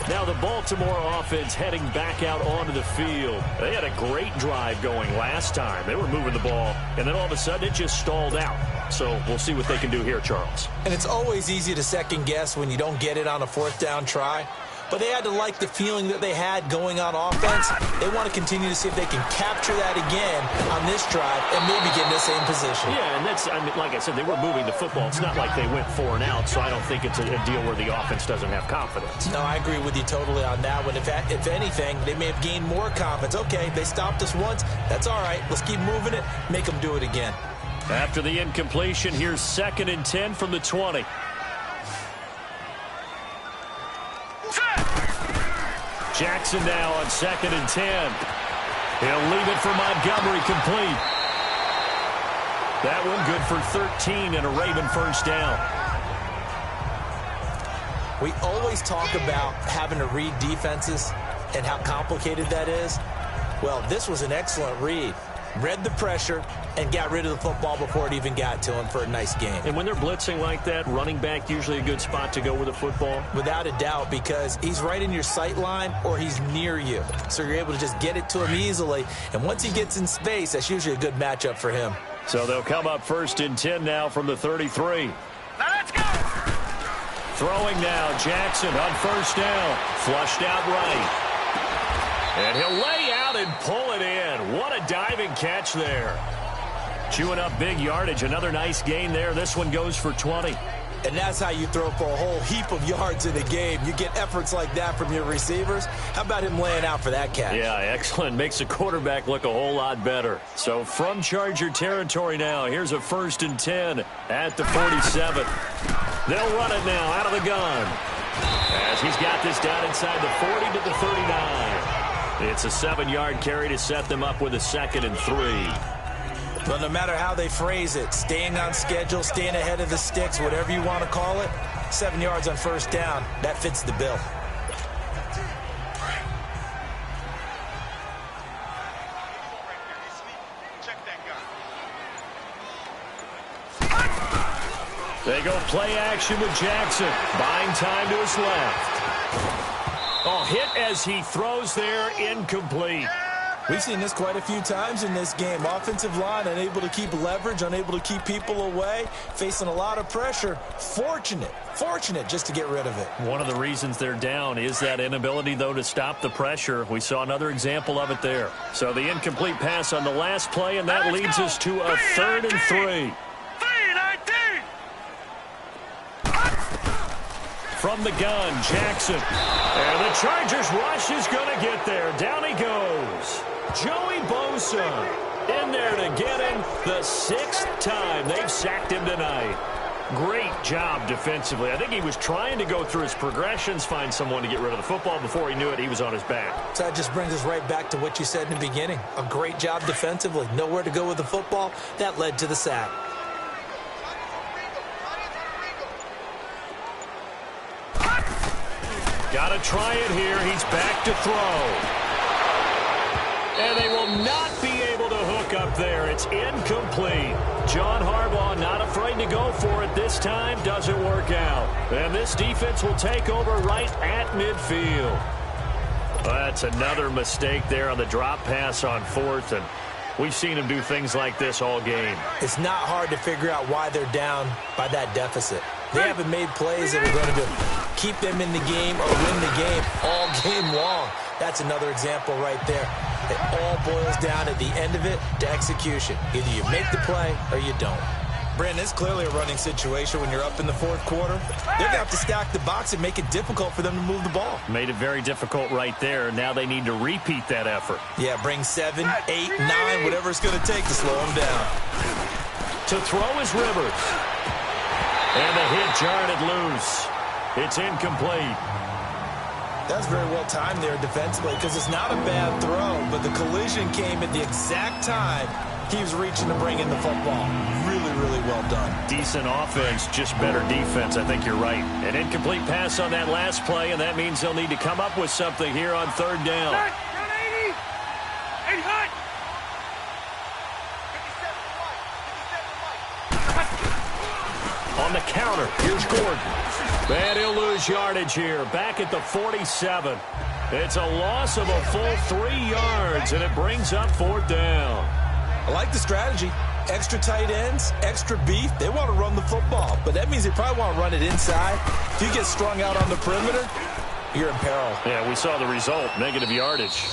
Now the Baltimore offense heading back out onto the field. They had a great drive going last time. They were moving the ball, and then all of a sudden it just stalled out. So we'll see what they can do here, Charles. And it's always easy to second guess when you don't get it on a fourth down try. But they had to like the feeling that they had going on offense. They want to continue to see if they can capture that again on this drive and maybe get in the same position. Yeah, and that's, I mean, like I said, they were moving the football. It's not like they went 4 and out, so I don't think it's a deal where the offense doesn't have confidence. No, I agree with you totally on that one. If anything, they may have gained more confidence. Okay, they stopped us once. That's all right. Let's keep moving it. Make them do it again. After the incompletion, here's 2nd and 10 from the 20. Jackson now on 2nd and 10. He'll leave it for Montgomery, complete. That one good for 13 and a Raven first down. We always talk about having to read defenses and how complicated that is. Well, this was an excellent read. Read the pressure and got rid of the football before it even got to him for a nice game. And when they're blitzing like that, running back usually a good spot to go with the football? Without a doubt, because he's right in your sight line or he's near you. So you're able to just get it to him easily. And once he gets in space, that's usually a good matchup for him. So they'll come up 1st and 10 now from the 33. Now let's go! Throwing now, Jackson on 1st down. Flushed out right. And he'll lay out and pull it in. What a diving catch there. Chewing up big yardage. Another nice gain there. This one goes for 20. And that's how you throw for a whole heap of yards in a game. You get efforts like that from your receivers. How about him laying out for that catch? Yeah, excellent. Makes the quarterback look a whole lot better. So from Charger territory now, here's a 1st and 10 at the 47. They'll run it now out of the gun. As he's got this down inside the 40 to the 39. It's a 7-yard carry to set them up with a 2nd and 3. But no matter how they phrase it, staying on schedule, staying ahead of the sticks, whatever you want to call it, 7 yards on 1st down, that fits the bill. They go play action with Jackson. Buying time to his left. Oh, hit as he throws there, incomplete. We've seen this quite a few times in this game. Offensive line unable to keep leverage, unable to keep people away, facing a lot of pressure. Fortunate just to get rid of it. One of the reasons they're down is that inability, though, to stop the pressure. We saw another example of it there. So the incomplete pass on the last play, and that leads us to a 3rd and 3. From the gun, Jackson. And the Chargers rush is going to get there. Down he goes. Joey Bosa in there to get him the 6th time they've sacked him tonight. Great job defensively. I think he was trying to go through his progressions, find someone to get rid of the football. Before he knew it, he was on his back. So that just brings us right back to what you said in the beginning. A great job defensively. Nowhere to go with the football. That led to the sack. Got to try it here. He's back to throw. And they will not be able to hook up there. It's incomplete. John Harbaugh not afraid to go for it this time. Doesn't work out. And this defense will take over right at midfield. That's another mistake there on the drop pass on fourth. And we've seen him do things like this all game. It's not hard to figure out why they're down by that deficit. They haven't made plays that are going to keep them in the game or win the game all game long. That's another example right there. It all boils down at the end of it to execution. Either you make the play or you don't. Brandon, it's clearly a running situation when you're up in the fourth quarter. They're going to have to stack the box and make it difficult for them to move the ball. Made it very difficult right there. Now they need to repeat that effort. Yeah, bring 7, 8, 9, whatever it's going to take to slow them down. To throw is Rivers. And the hit jarred it loose. It's incomplete. That's very well timed there defensively because it's not a bad throw, but the collision came at the exact time he was reaching to bring in the football. Really, really well done. Decent offense, just better defense. I think you're right. An incomplete pass on that last play, and that means they'll need to come up with something here on third down. Run 80. 8 hut. On the counter, here's Gordon. And he'll lose yardage here, back at the 47. It's a loss of a full 3 yards, and it brings up fourth down. I like the strategy. Extra tight ends, extra beef. They want to run the football, but that means they probably want to run it inside. If you get strung out on the perimeter, you're in peril. Yeah, we saw the result, negative yardage.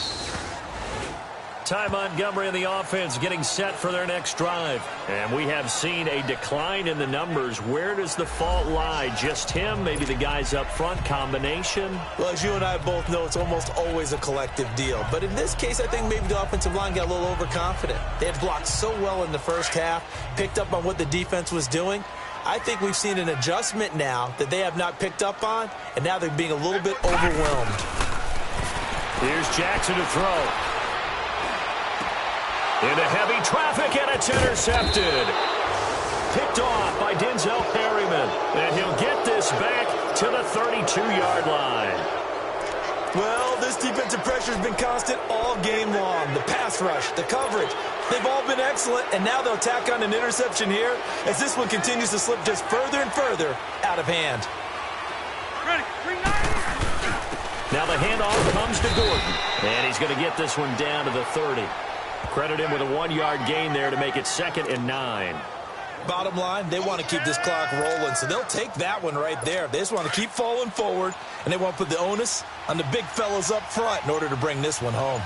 Ty Montgomery and the offense getting set for their next drive. And we have seen a decline in the numbers. Where does the fault lie? Just him? Maybe the guys up front? Combination? Well, as you and I both know, it's almost always a collective deal. But in this case, I think maybe the offensive line got a little overconfident. They had blocked so well in the first half, picked up on what the defense was doing. I think we've seen an adjustment now that they have not picked up on, and now they're being a little bit overwhelmed. Here's Jackson to throw. Into heavy traffic, and it's intercepted. Picked off by Denzel Perryman. And he'll get this back to the 32-yard line. Well, this defensive pressure has been constant all game long. The pass rush, the coverage, they've all been excellent, and now they'll tack on an interception here as this one continues to slip just further and further out of hand. Ready. 3-9. Now the handoff comes to Gordon, and he's going to get this one down to the 30. Credit him with a 1-yard gain there to make it 2nd and 9. Bottom line, they want to keep this clock rolling, so they'll take that one right there. They just want to keep falling forward, and they want to put the onus on the big fellas up front in order to bring this one home.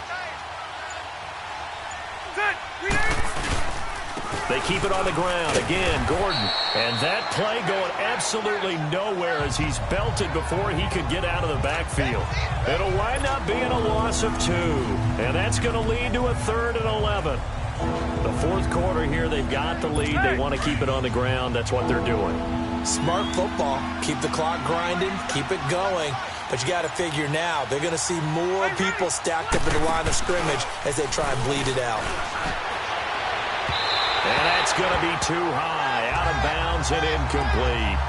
They keep it on the ground. Again, Gordon. And that play going absolutely nowhere as he's belted before he could get out of the backfield. It'll wind up being a loss of 2. And that's going to lead to a 3rd and 11. The fourth quarter here, they've got the lead. They want to keep it on the ground. That's what they're doing. Smart football. Keep the clock grinding. Keep it going. But you got to figure now, they're going to see more people stacked up in the line of scrimmage as they try and bleed it out. And that's going to be too high, out of bounds and incomplete.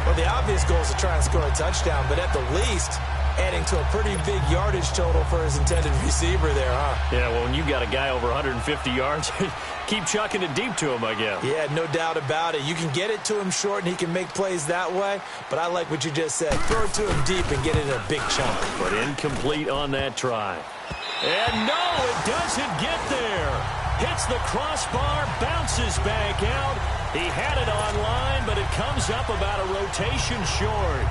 Well, the obvious goal is to try and score a touchdown, but at the least, adding to a pretty big yardage total for his intended receiver there, huh? Yeah, well, when you've got a guy over 150 yards, keep chucking it deep to him, I guess. Yeah, no doubt about it. You can get it to him short, and he can make plays that way, but I like what you just said. Throw it to him deep and get it in a big chunk. But incomplete on that try. And no, it doesn't get there. Hits the crossbar, bounces back out. He had it online, but it comes up about a rotation short.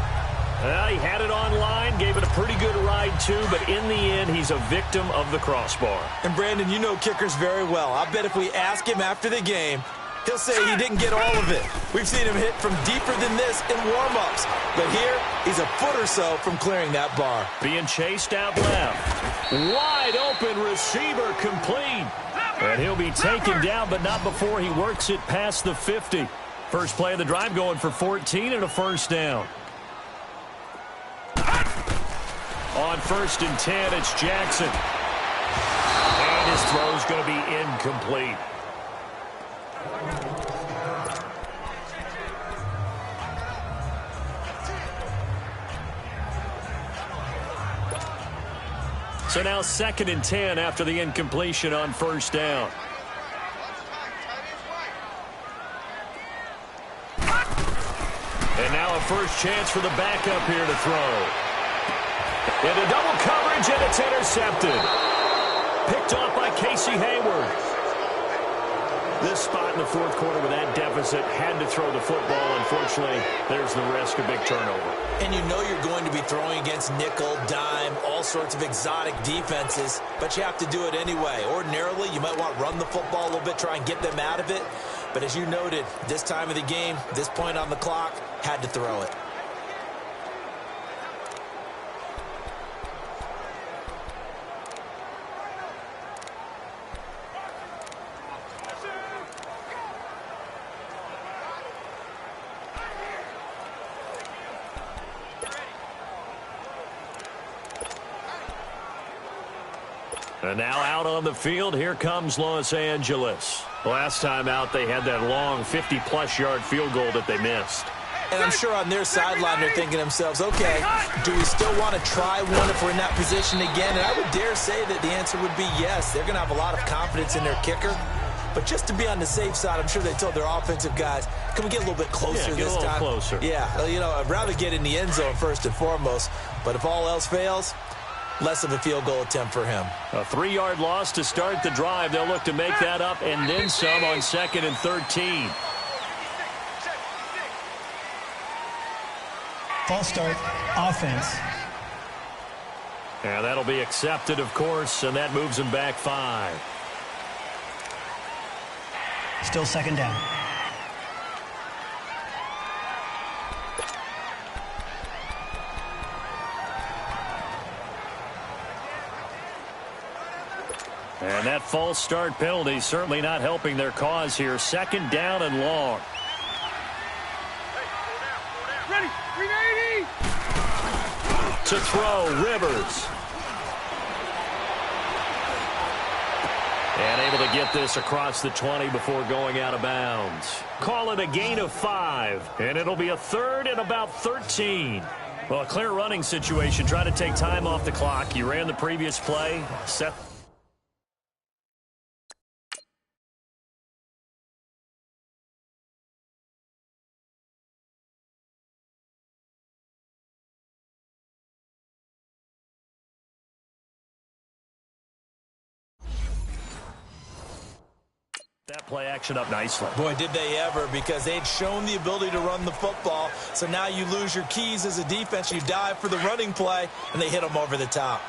Well, he had it online, gave it a pretty good ride too, but in the end, he's a victim of the crossbar. And Brandon, you know kickers very well. I bet if we ask him after the game, he'll say he didn't get all of it. We've seen him hit from deeper than this in warm-ups. But here, he's a foot or so from clearing that bar. Being chased out left. Wide open receiver complete. And he'll be taken down, but not before he works it past the 50. First play of the drive going for 14 and a first down. On 1st and 10, it's Jackson. And his throw's going to be incomplete. So now 2nd and 10 after the incompletion on 1st down. And now a first chance for the backup here to throw. Into double coverage, and it's intercepted. Picked off by Casey Hayward. This spot in the 4th quarter with that deficit, had to throw the football. Unfortunately, there's the risk of big turnover. And you know you're going to be throwing against nickel, dime, all sorts of exotic defenses, but you have to do it anyway. Ordinarily, you might want to run the football a little bit, try and get them out of it. But as you noted, this time of the game, this point on the clock, had to throw it. And now out on the field, here comes Los Angeles. Last time out, they had that long 50-plus yard field goal that they missed. And I'm sure on their sideline they're thinking to themselves, okay, do we still want to try one if we're in that position again? And I would dare say that the answer would be yes. They're going to have a lot of confidence in their kicker. But just to be on the safe side, I'm sure they told their offensive guys, can we get a little bit closer this time? Get a little closer. Yeah, you know, I'd rather get in the end zone first and foremost. But if all else fails, less of a field goal attempt for him. A 3-yard loss to start the drive. They'll look to make that up and then some on 2nd and 13. False start, offense. And that'll be accepted, of course, and that moves him back 5. Still 2nd down. And that false start penalty certainly not helping their cause here. 2nd down and long. Ready, 380. To throw, Rivers. And able to get this across the 20 before going out of bounds. Call it a gain of 5. And it'll be a 3rd and about 13. Well, a clear running situation. Try to take time off the clock. You ran the previous play. Set. That play action up nicely. Boy, did they ever, because they'd shown the ability to run the football. So now you lose your keys as a defense. You dive for the running play, and they hit them over the top.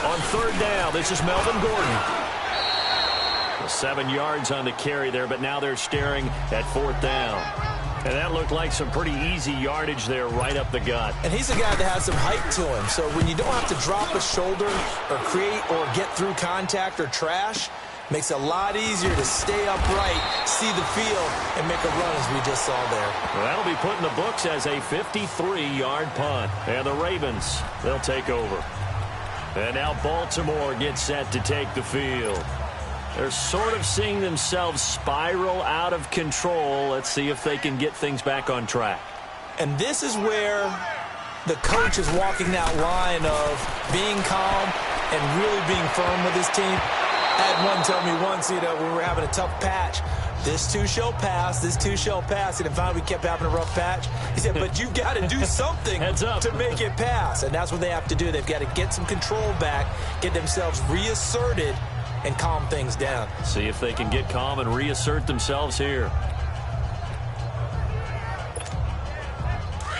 On 3rd down, this is Melvin Gordon. 7 yards on the carry there, but now they're staring at 4th down. And that looked like some pretty easy yardage there right up the gut. And he's a guy that has some height to him. So when you don't have to drop a shoulder or create or get through contact or trash, makes it a lot easier to stay upright, see the field, and make a run as we just saw there. Well, that'll be put in the books as a 53-yard punt. And the Ravens, they'll take over. And now Baltimore gets set to take the field. They're sort of seeing themselves spiral out of control. Let's see if they can get things back on track. And this is where the coach is walking that line of being calm and really being firm with his team. I had one tell me once, you know, we were having a tough patch. This too shall pass, this too shall pass. And finally we kept having a rough patch. He said, but you've got to do something to make it pass. And that's what they have to do. They've got to get some control back, get themselves reasserted, and calm things down. See if they can get calm and reassert themselves here.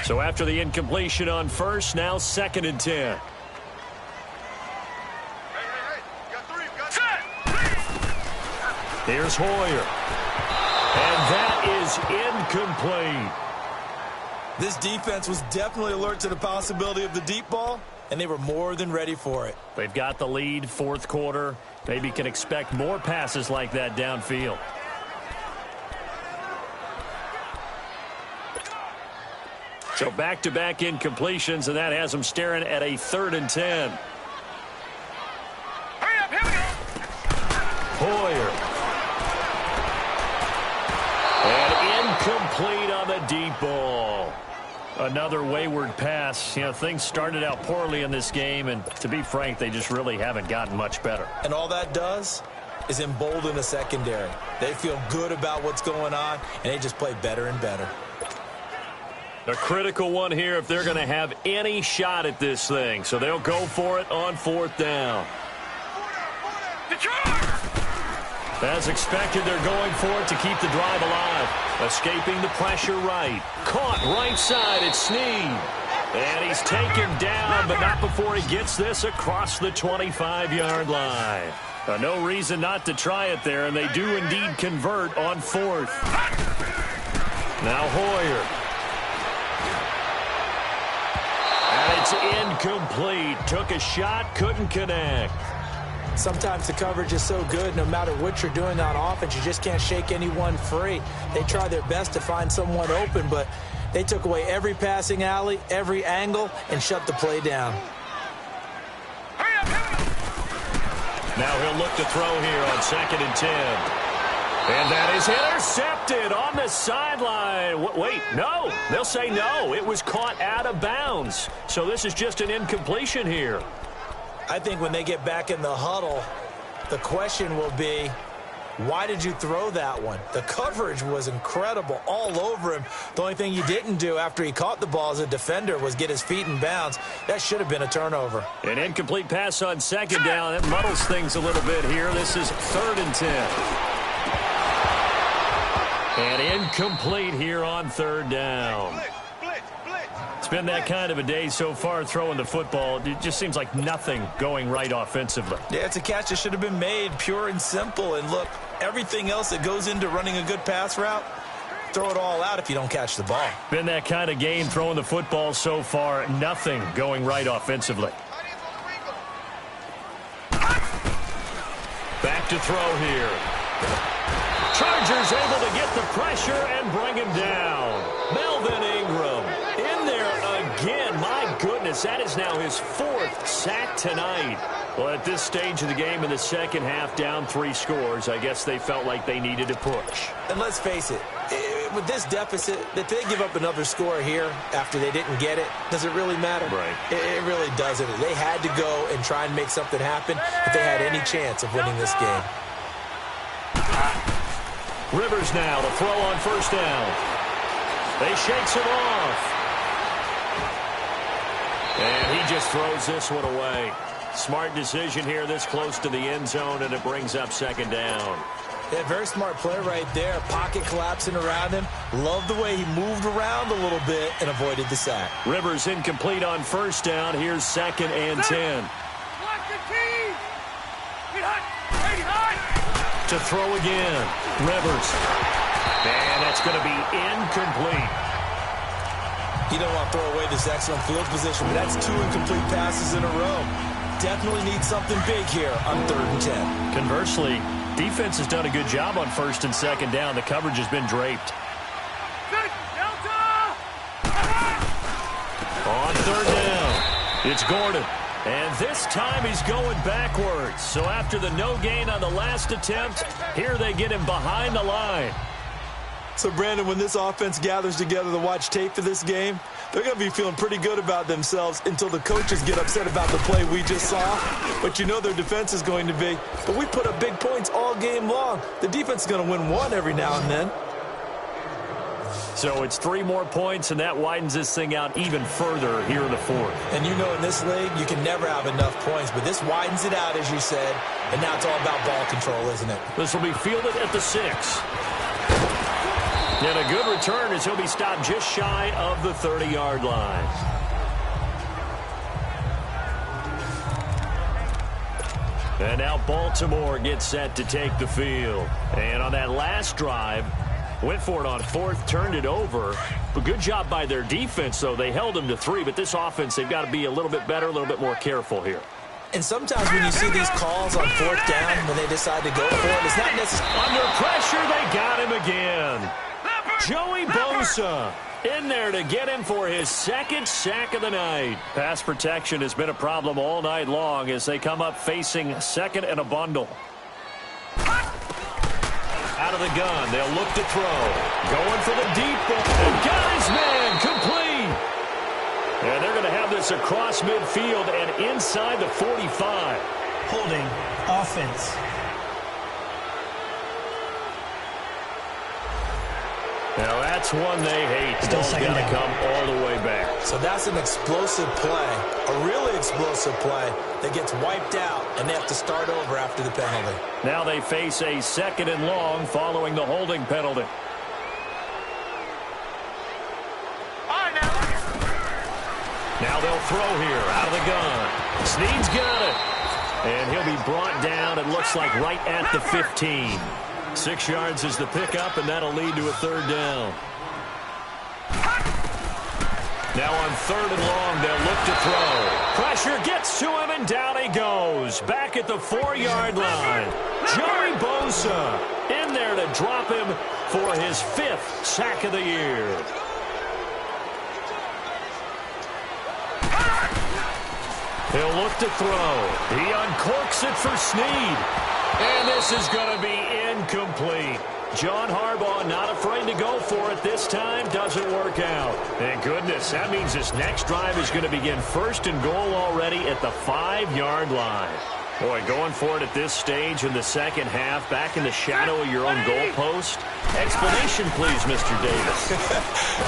So after the incompletion on 1st, now 2nd and 10. Here's Hoyer. And that is incomplete. This defense was definitely alert to the possibility of the deep ball, and they were more than ready for it. They've got the lead, fourth quarter. Maybe can expect more passes like that downfield. So back-to-back incompletions, and that has them staring at a 3rd and 10. Hurry up, here we go. Hoyer. And incomplete on the deep ball. Another wayward pass. You know, things started out poorly in this game, and to be frank, they just really haven't gotten much better. And all that does is embolden the secondary. They feel good about what's going on, and they just play better and better. A critical one here if they're going to have any shot at this thing. So they'll go for it on 4th down. As expected, they're going for it to keep the drive alive. Escaping the pressure right. Caught right side. It's Snead. And he's taken down, but not before he gets this across the 25-yard line. No reason not to try it there, and they do indeed convert on 4th. Now Hoyer. And it's incomplete. Took a shot, couldn't connect. Sometimes the coverage is so good, no matter what you're doing on offense, you just can't shake anyone free. They try their best to find someone open, but they took away every passing alley, every angle, and shut the play down. Now he'll look to throw here on 2nd and 10. And that is intercepted on the sideline. Wait, no. They'll say no. It was caught out of bounds. So this is just an incompletion here. I think when they get back in the huddle, the question will be, why did you throw that one? The coverage was incredible all over him. The only thing you didn't do after he caught the ball as a defender was get his feet in bounds. That should have been a turnover. An incomplete pass on 2nd down. That muddles things a little bit here. This is 3rd and 10. And incomplete here on 3rd down. It's been that kind of a day so far throwing the football. It just seems like nothing going right offensively. Yeah, it's a catch that should have been made, pure and simple. And look, everything else that goes into running a good pass route, throw it all out if you don't catch the ball. Been that kind of game throwing the football so far. Nothing going right offensively. Back to throw here. Chargers able to get the pressure and bring him down. Melvin Ingram in there again. My goodness, that is now his 4th sack tonight. Well, at this stage of the game in the second half, down 3 scores, I guess they felt like they needed to push. And let's face it, with this deficit, if they give up another score here after they didn't get it, does it really matter? Right. It really doesn't. They had to go and try and make something happen if they had any chance of winning this game. Rivers now to throw on 1st down. They shakes him off. And he just throws this one away. Smart decision here this close to the end zone, and it brings up 2nd down. Yeah, very smart play right there. Pocket collapsing around him. Love the way he moved around a little bit and avoided the sack. Rivers incomplete on 1st down. Here's 2nd and 10. To throw again. Rivers. And that's going to be incomplete. You don't want to throw away this excellent field position, but that's 2 incomplete passes in a row. Definitely need something big here on 3rd and 10. Conversely, defense has done a good job on 1st and 2nd down. The coverage has been draped. On 3rd down, it's Gordon. And this time he's going backwards. So after the no gain on the last attempt, here they get him behind the line. So, Brandon, when this offense gathers together to watch tape for this game, they're going to be feeling pretty good about themselves until the coaches get upset about the play we just saw. But you know their defense is going to be. But we put up big points all game long. The defense is going to win one every now and then. So it's 3 more points, and that widens this thing out even further here in the 4th. And you know in this league, you can never have enough points. But this widens it out, as you said. And now it's all about ball control, isn't it? This will be fielded at the 6. And a good return as he'll be stopped just shy of the 30-yard line. And now Baltimore gets set to take the field. And on that last drive, Went for it on fourth, turned it over. But good job by their defense, though. They held them to 3, but this offense, they've got to be a little bit better, a little bit more careful here. And sometimes when you see these calls on fourth down, when they decide to go for it, it's not necessarily... Under pressure, they got him again. Joey Bosa in there to get him for his second sack of the night. Pass protection has been a problem all night long as they come up facing second and a bundle. Out of the gun, they'll look to throw. Going for the deep ball. And got his man complete. And they're going to have this across midfield and inside the 45. Holding offense. Now that's one they hate. Still Ball's second got to down. come all the way back. So that's an explosive play, a really explosive play that gets wiped out, and they have to start over after the penalty. Now they face a second and long following the holding penalty. Now they'll throw here out of the gun. Snead's got it. And he'll be brought down, it looks like, right at the 15. 6 yards is the pickup, and that'll lead to a third down. Now on third and long, they'll look to throw. Pressure gets to him, and down he goes. Back at the 4-yard line. Joey Bosa in there to drop him for his 5th sack of the year. He'll look to throw. He uncorks it for Snead. And this is going to be incomplete. John Harbaugh not afraid to go for it this time. Doesn't work out. Thank goodness. That means this next drive is going to begin first and goal already at the 5-yard line. Boy, going for it at this stage in the second half, back in the shadow of your own goalpost. Explanation, please, Mr. Davis.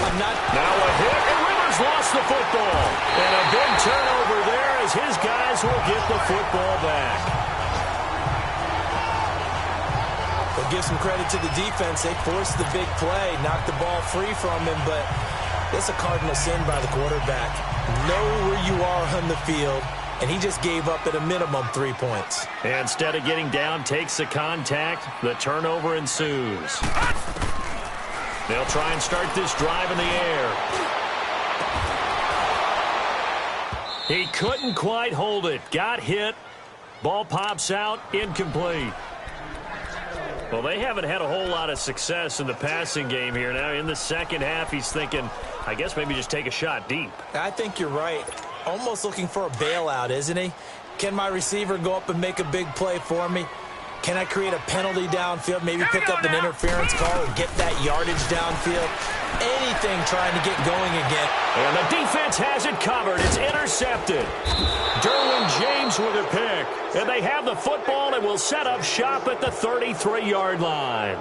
I'm not... Now a hit, and Rivers lost the football. And a big turnover there as his guys will get the football back. We'll give some credit to the defense. They forced the big play, knocked the ball free from him, but it's a cardinal sin by the quarterback. Know where you are on the field, and he just gave up at a minimum 3 points. And instead of getting down, takes the contact. The turnover ensues. They'll try and start this drive in the air. He couldn't quite hold it. Got hit. Ball pops out. Incomplete. Well, they haven't had a whole lot of success in the passing game here. Now, in the second half, he's thinking, I guess maybe just take a shot deep. I think you're right. Almost looking for a bailout, isn't he? Can my receiver go up and make a big play for me? Can I create a penalty downfield, maybe pick up an interference call and get that yardage downfield? Anything trying to get going again. And the defense has it covered. It's intercepted. Derwin James with a pick. And they have the football and will set up shop at the 33-yard line.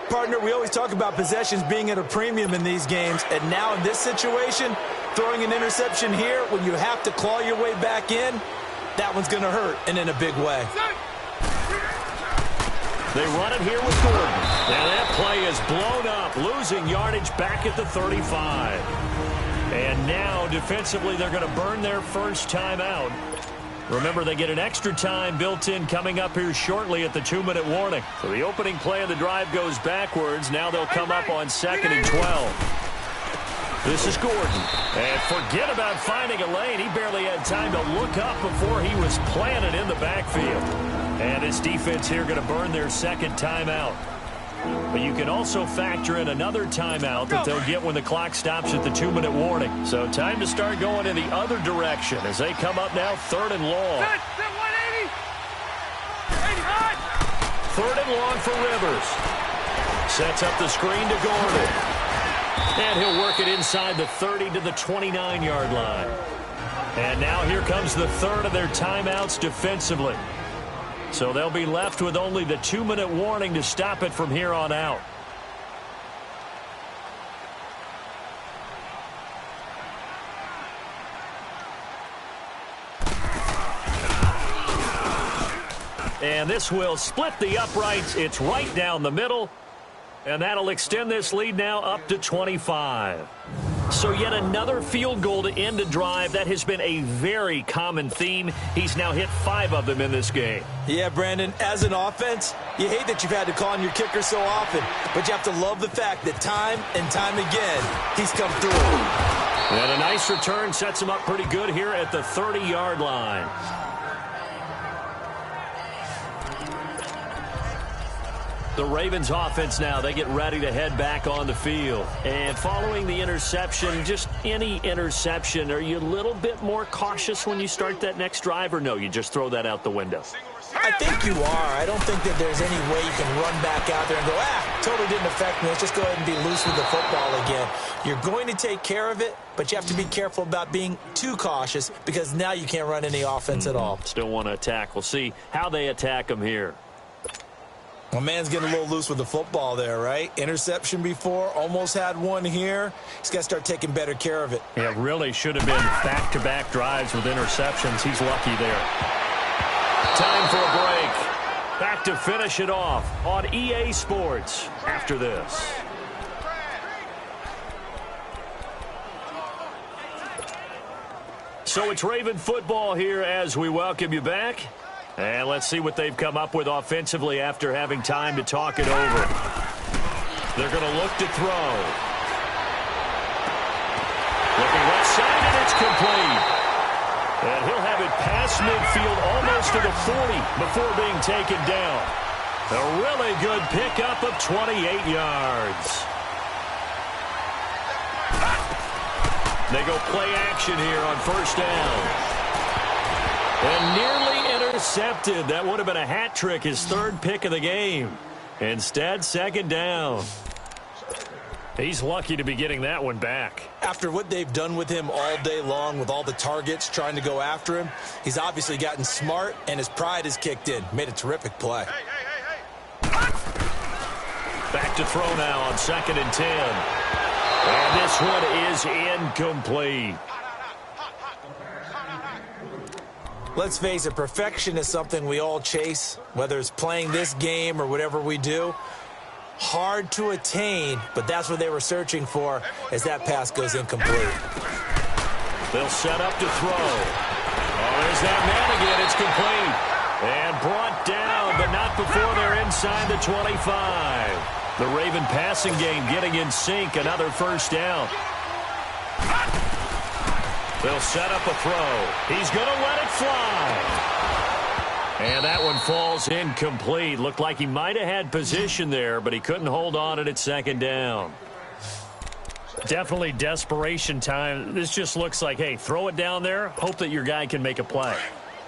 Partner, we always talk about possessions being at a premium in these games. And now in this situation, throwing an interception here when you have to claw your way back in, that one's going to hurt, and in a big way. They run it here with Gordon. Now that play is blown up, losing yardage back at the 35. And now, defensively, they're going to burn their first timeout. Remember, they get an extra time built in coming up here shortly at the 2-minute warning. So the opening play of the drive goes backwards. Now they'll come up on 2nd and 12. This is Gordon. And forget about finding a lane. He barely had time to look up before he was planted in the backfield. And this defense here going to burn their second timeout. But you can also factor in another timeout that they'll get when the clock stops at the 2-minute warning. So time to start going in the other direction as they come up now 3rd and long. 3rd and long for Rivers. Sets up the screen to Gordon. And he'll work it inside the 30 to the 29-yard line. And now here comes the third of their timeouts defensively. So they'll be left with only the 2-minute warning to stop it from here on out. And this will split the uprights. It's right down the middle. And that'll extend this lead now up to 25. So yet another field goal to end a drive. That has been a very common theme. He's now hit 5 of them in this game. Yeah, Brandon, as an offense, you hate that you've had to call on your kicker so often, but you have to love the fact that time and time again, he's come through. And a nice return sets him up pretty good here at the 30-yard line. The Ravens offense now, they get ready to head back on the field. And following the interception, just any interception, are you a little bit more cautious when you start that next drive, or no, you just throw that out the window? I think you are. I don't think that there's any way you can run back out there and go, totally didn't affect me. Let's just go ahead and be loose with the football again. You're going to take care of it, but you have to be careful about being too cautious because now you can't run any offense at all. Still want to attack. We'll see how they attack him here. Well, man's getting a little loose with the football there, right? Interception before, almost had one here. He's got to start taking better care of it. Yeah, really should have been back-to-back drives with interceptions. He's lucky there. Time for a break. Back to finish it off on EA Sports after this. So it's Raven football here as we welcome you back. And let's see what they've come up with offensively after having time to talk it over. They're going to look to throw. Looking left side, and it's complete. And he'll have it past midfield almost to the 40 before being taken down. A really good pickup of 28 yards. They go play action here on first down. And nearly intercepted. That would have been a hat trick, his 3rd pick of the game. Instead, second down. He's lucky to be getting that one back. After what they've done with him all day long, with all the targets trying to go after him, he's obviously gotten smart, and his pride has kicked in. Made a terrific play. Back to throw now on 2nd and 10. And this one is incomplete. Let's face it, perfection is something we all chase, whether it's playing this game or whatever we do. Hard to attain, but that's what they were searching for as that pass goes incomplete. They'll set up to throw. Oh, there's that man again. It's complete. And brought down, but not before they're inside the 25. The Raven passing game getting in sync. Another first down. They'll set up a throw. He's going to let it fly. And that one falls incomplete. Looked like he might have had position there, but he couldn't hold on at 2nd down. Definitely desperation time. This just looks like, hey, throw it down there. Hope that your guy can make a play.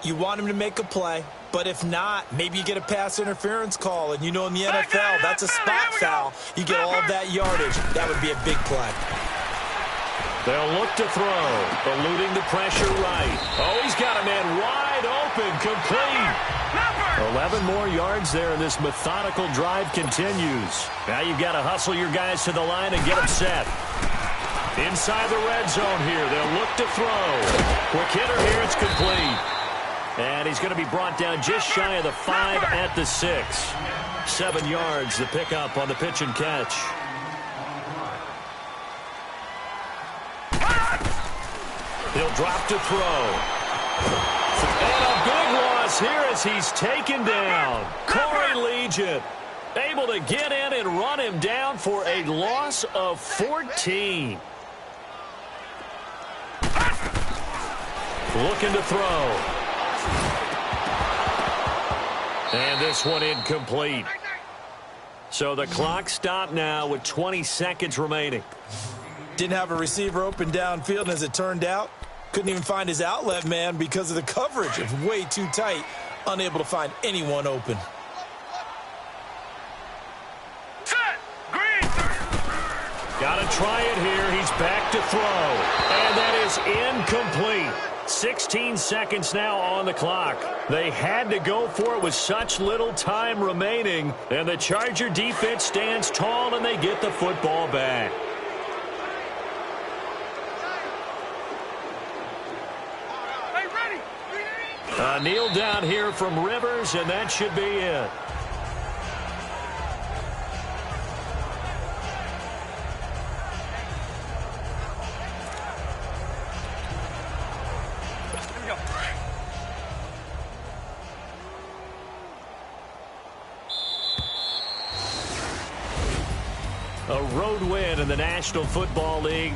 You want him to make a play, but if not, maybe you get a pass interference call. And you know in the NFL, that's a spot foul. You get all of that yardage. That would be a big play. They'll look to throw, eluding the pressure right. Oh, he's got a man wide open, complete. 11 more yards there, and this methodical drive continues. Now you've got to hustle your guys to the line and get them set. Inside the red zone here, they'll look to throw. Quick hitter here, it's complete. And he's going to be brought down just shy of the 5 at the 6. 7 yards, the pickup on the pitch and catch. He'll drop to throw. And a big loss here as he's taken down. Corey Legion able to get in and run him down for a loss of 14. Looking to throw. And this one incomplete. So the clock stopped now with 20 seconds remaining. Didn't have a receiver open downfield, and as it turned out, couldn't even find his outlet man because of the coverage. It's way too tight, unable to find anyone open. Set. Green. Got to try it here. He's back to throw. And that is incomplete. 16 seconds now on the clock. They had to go for it with such little time remaining. And the Charger defense stands tall, and they get the football back. A kneel down here from Rivers, and that should be it. A road win in the National Football League.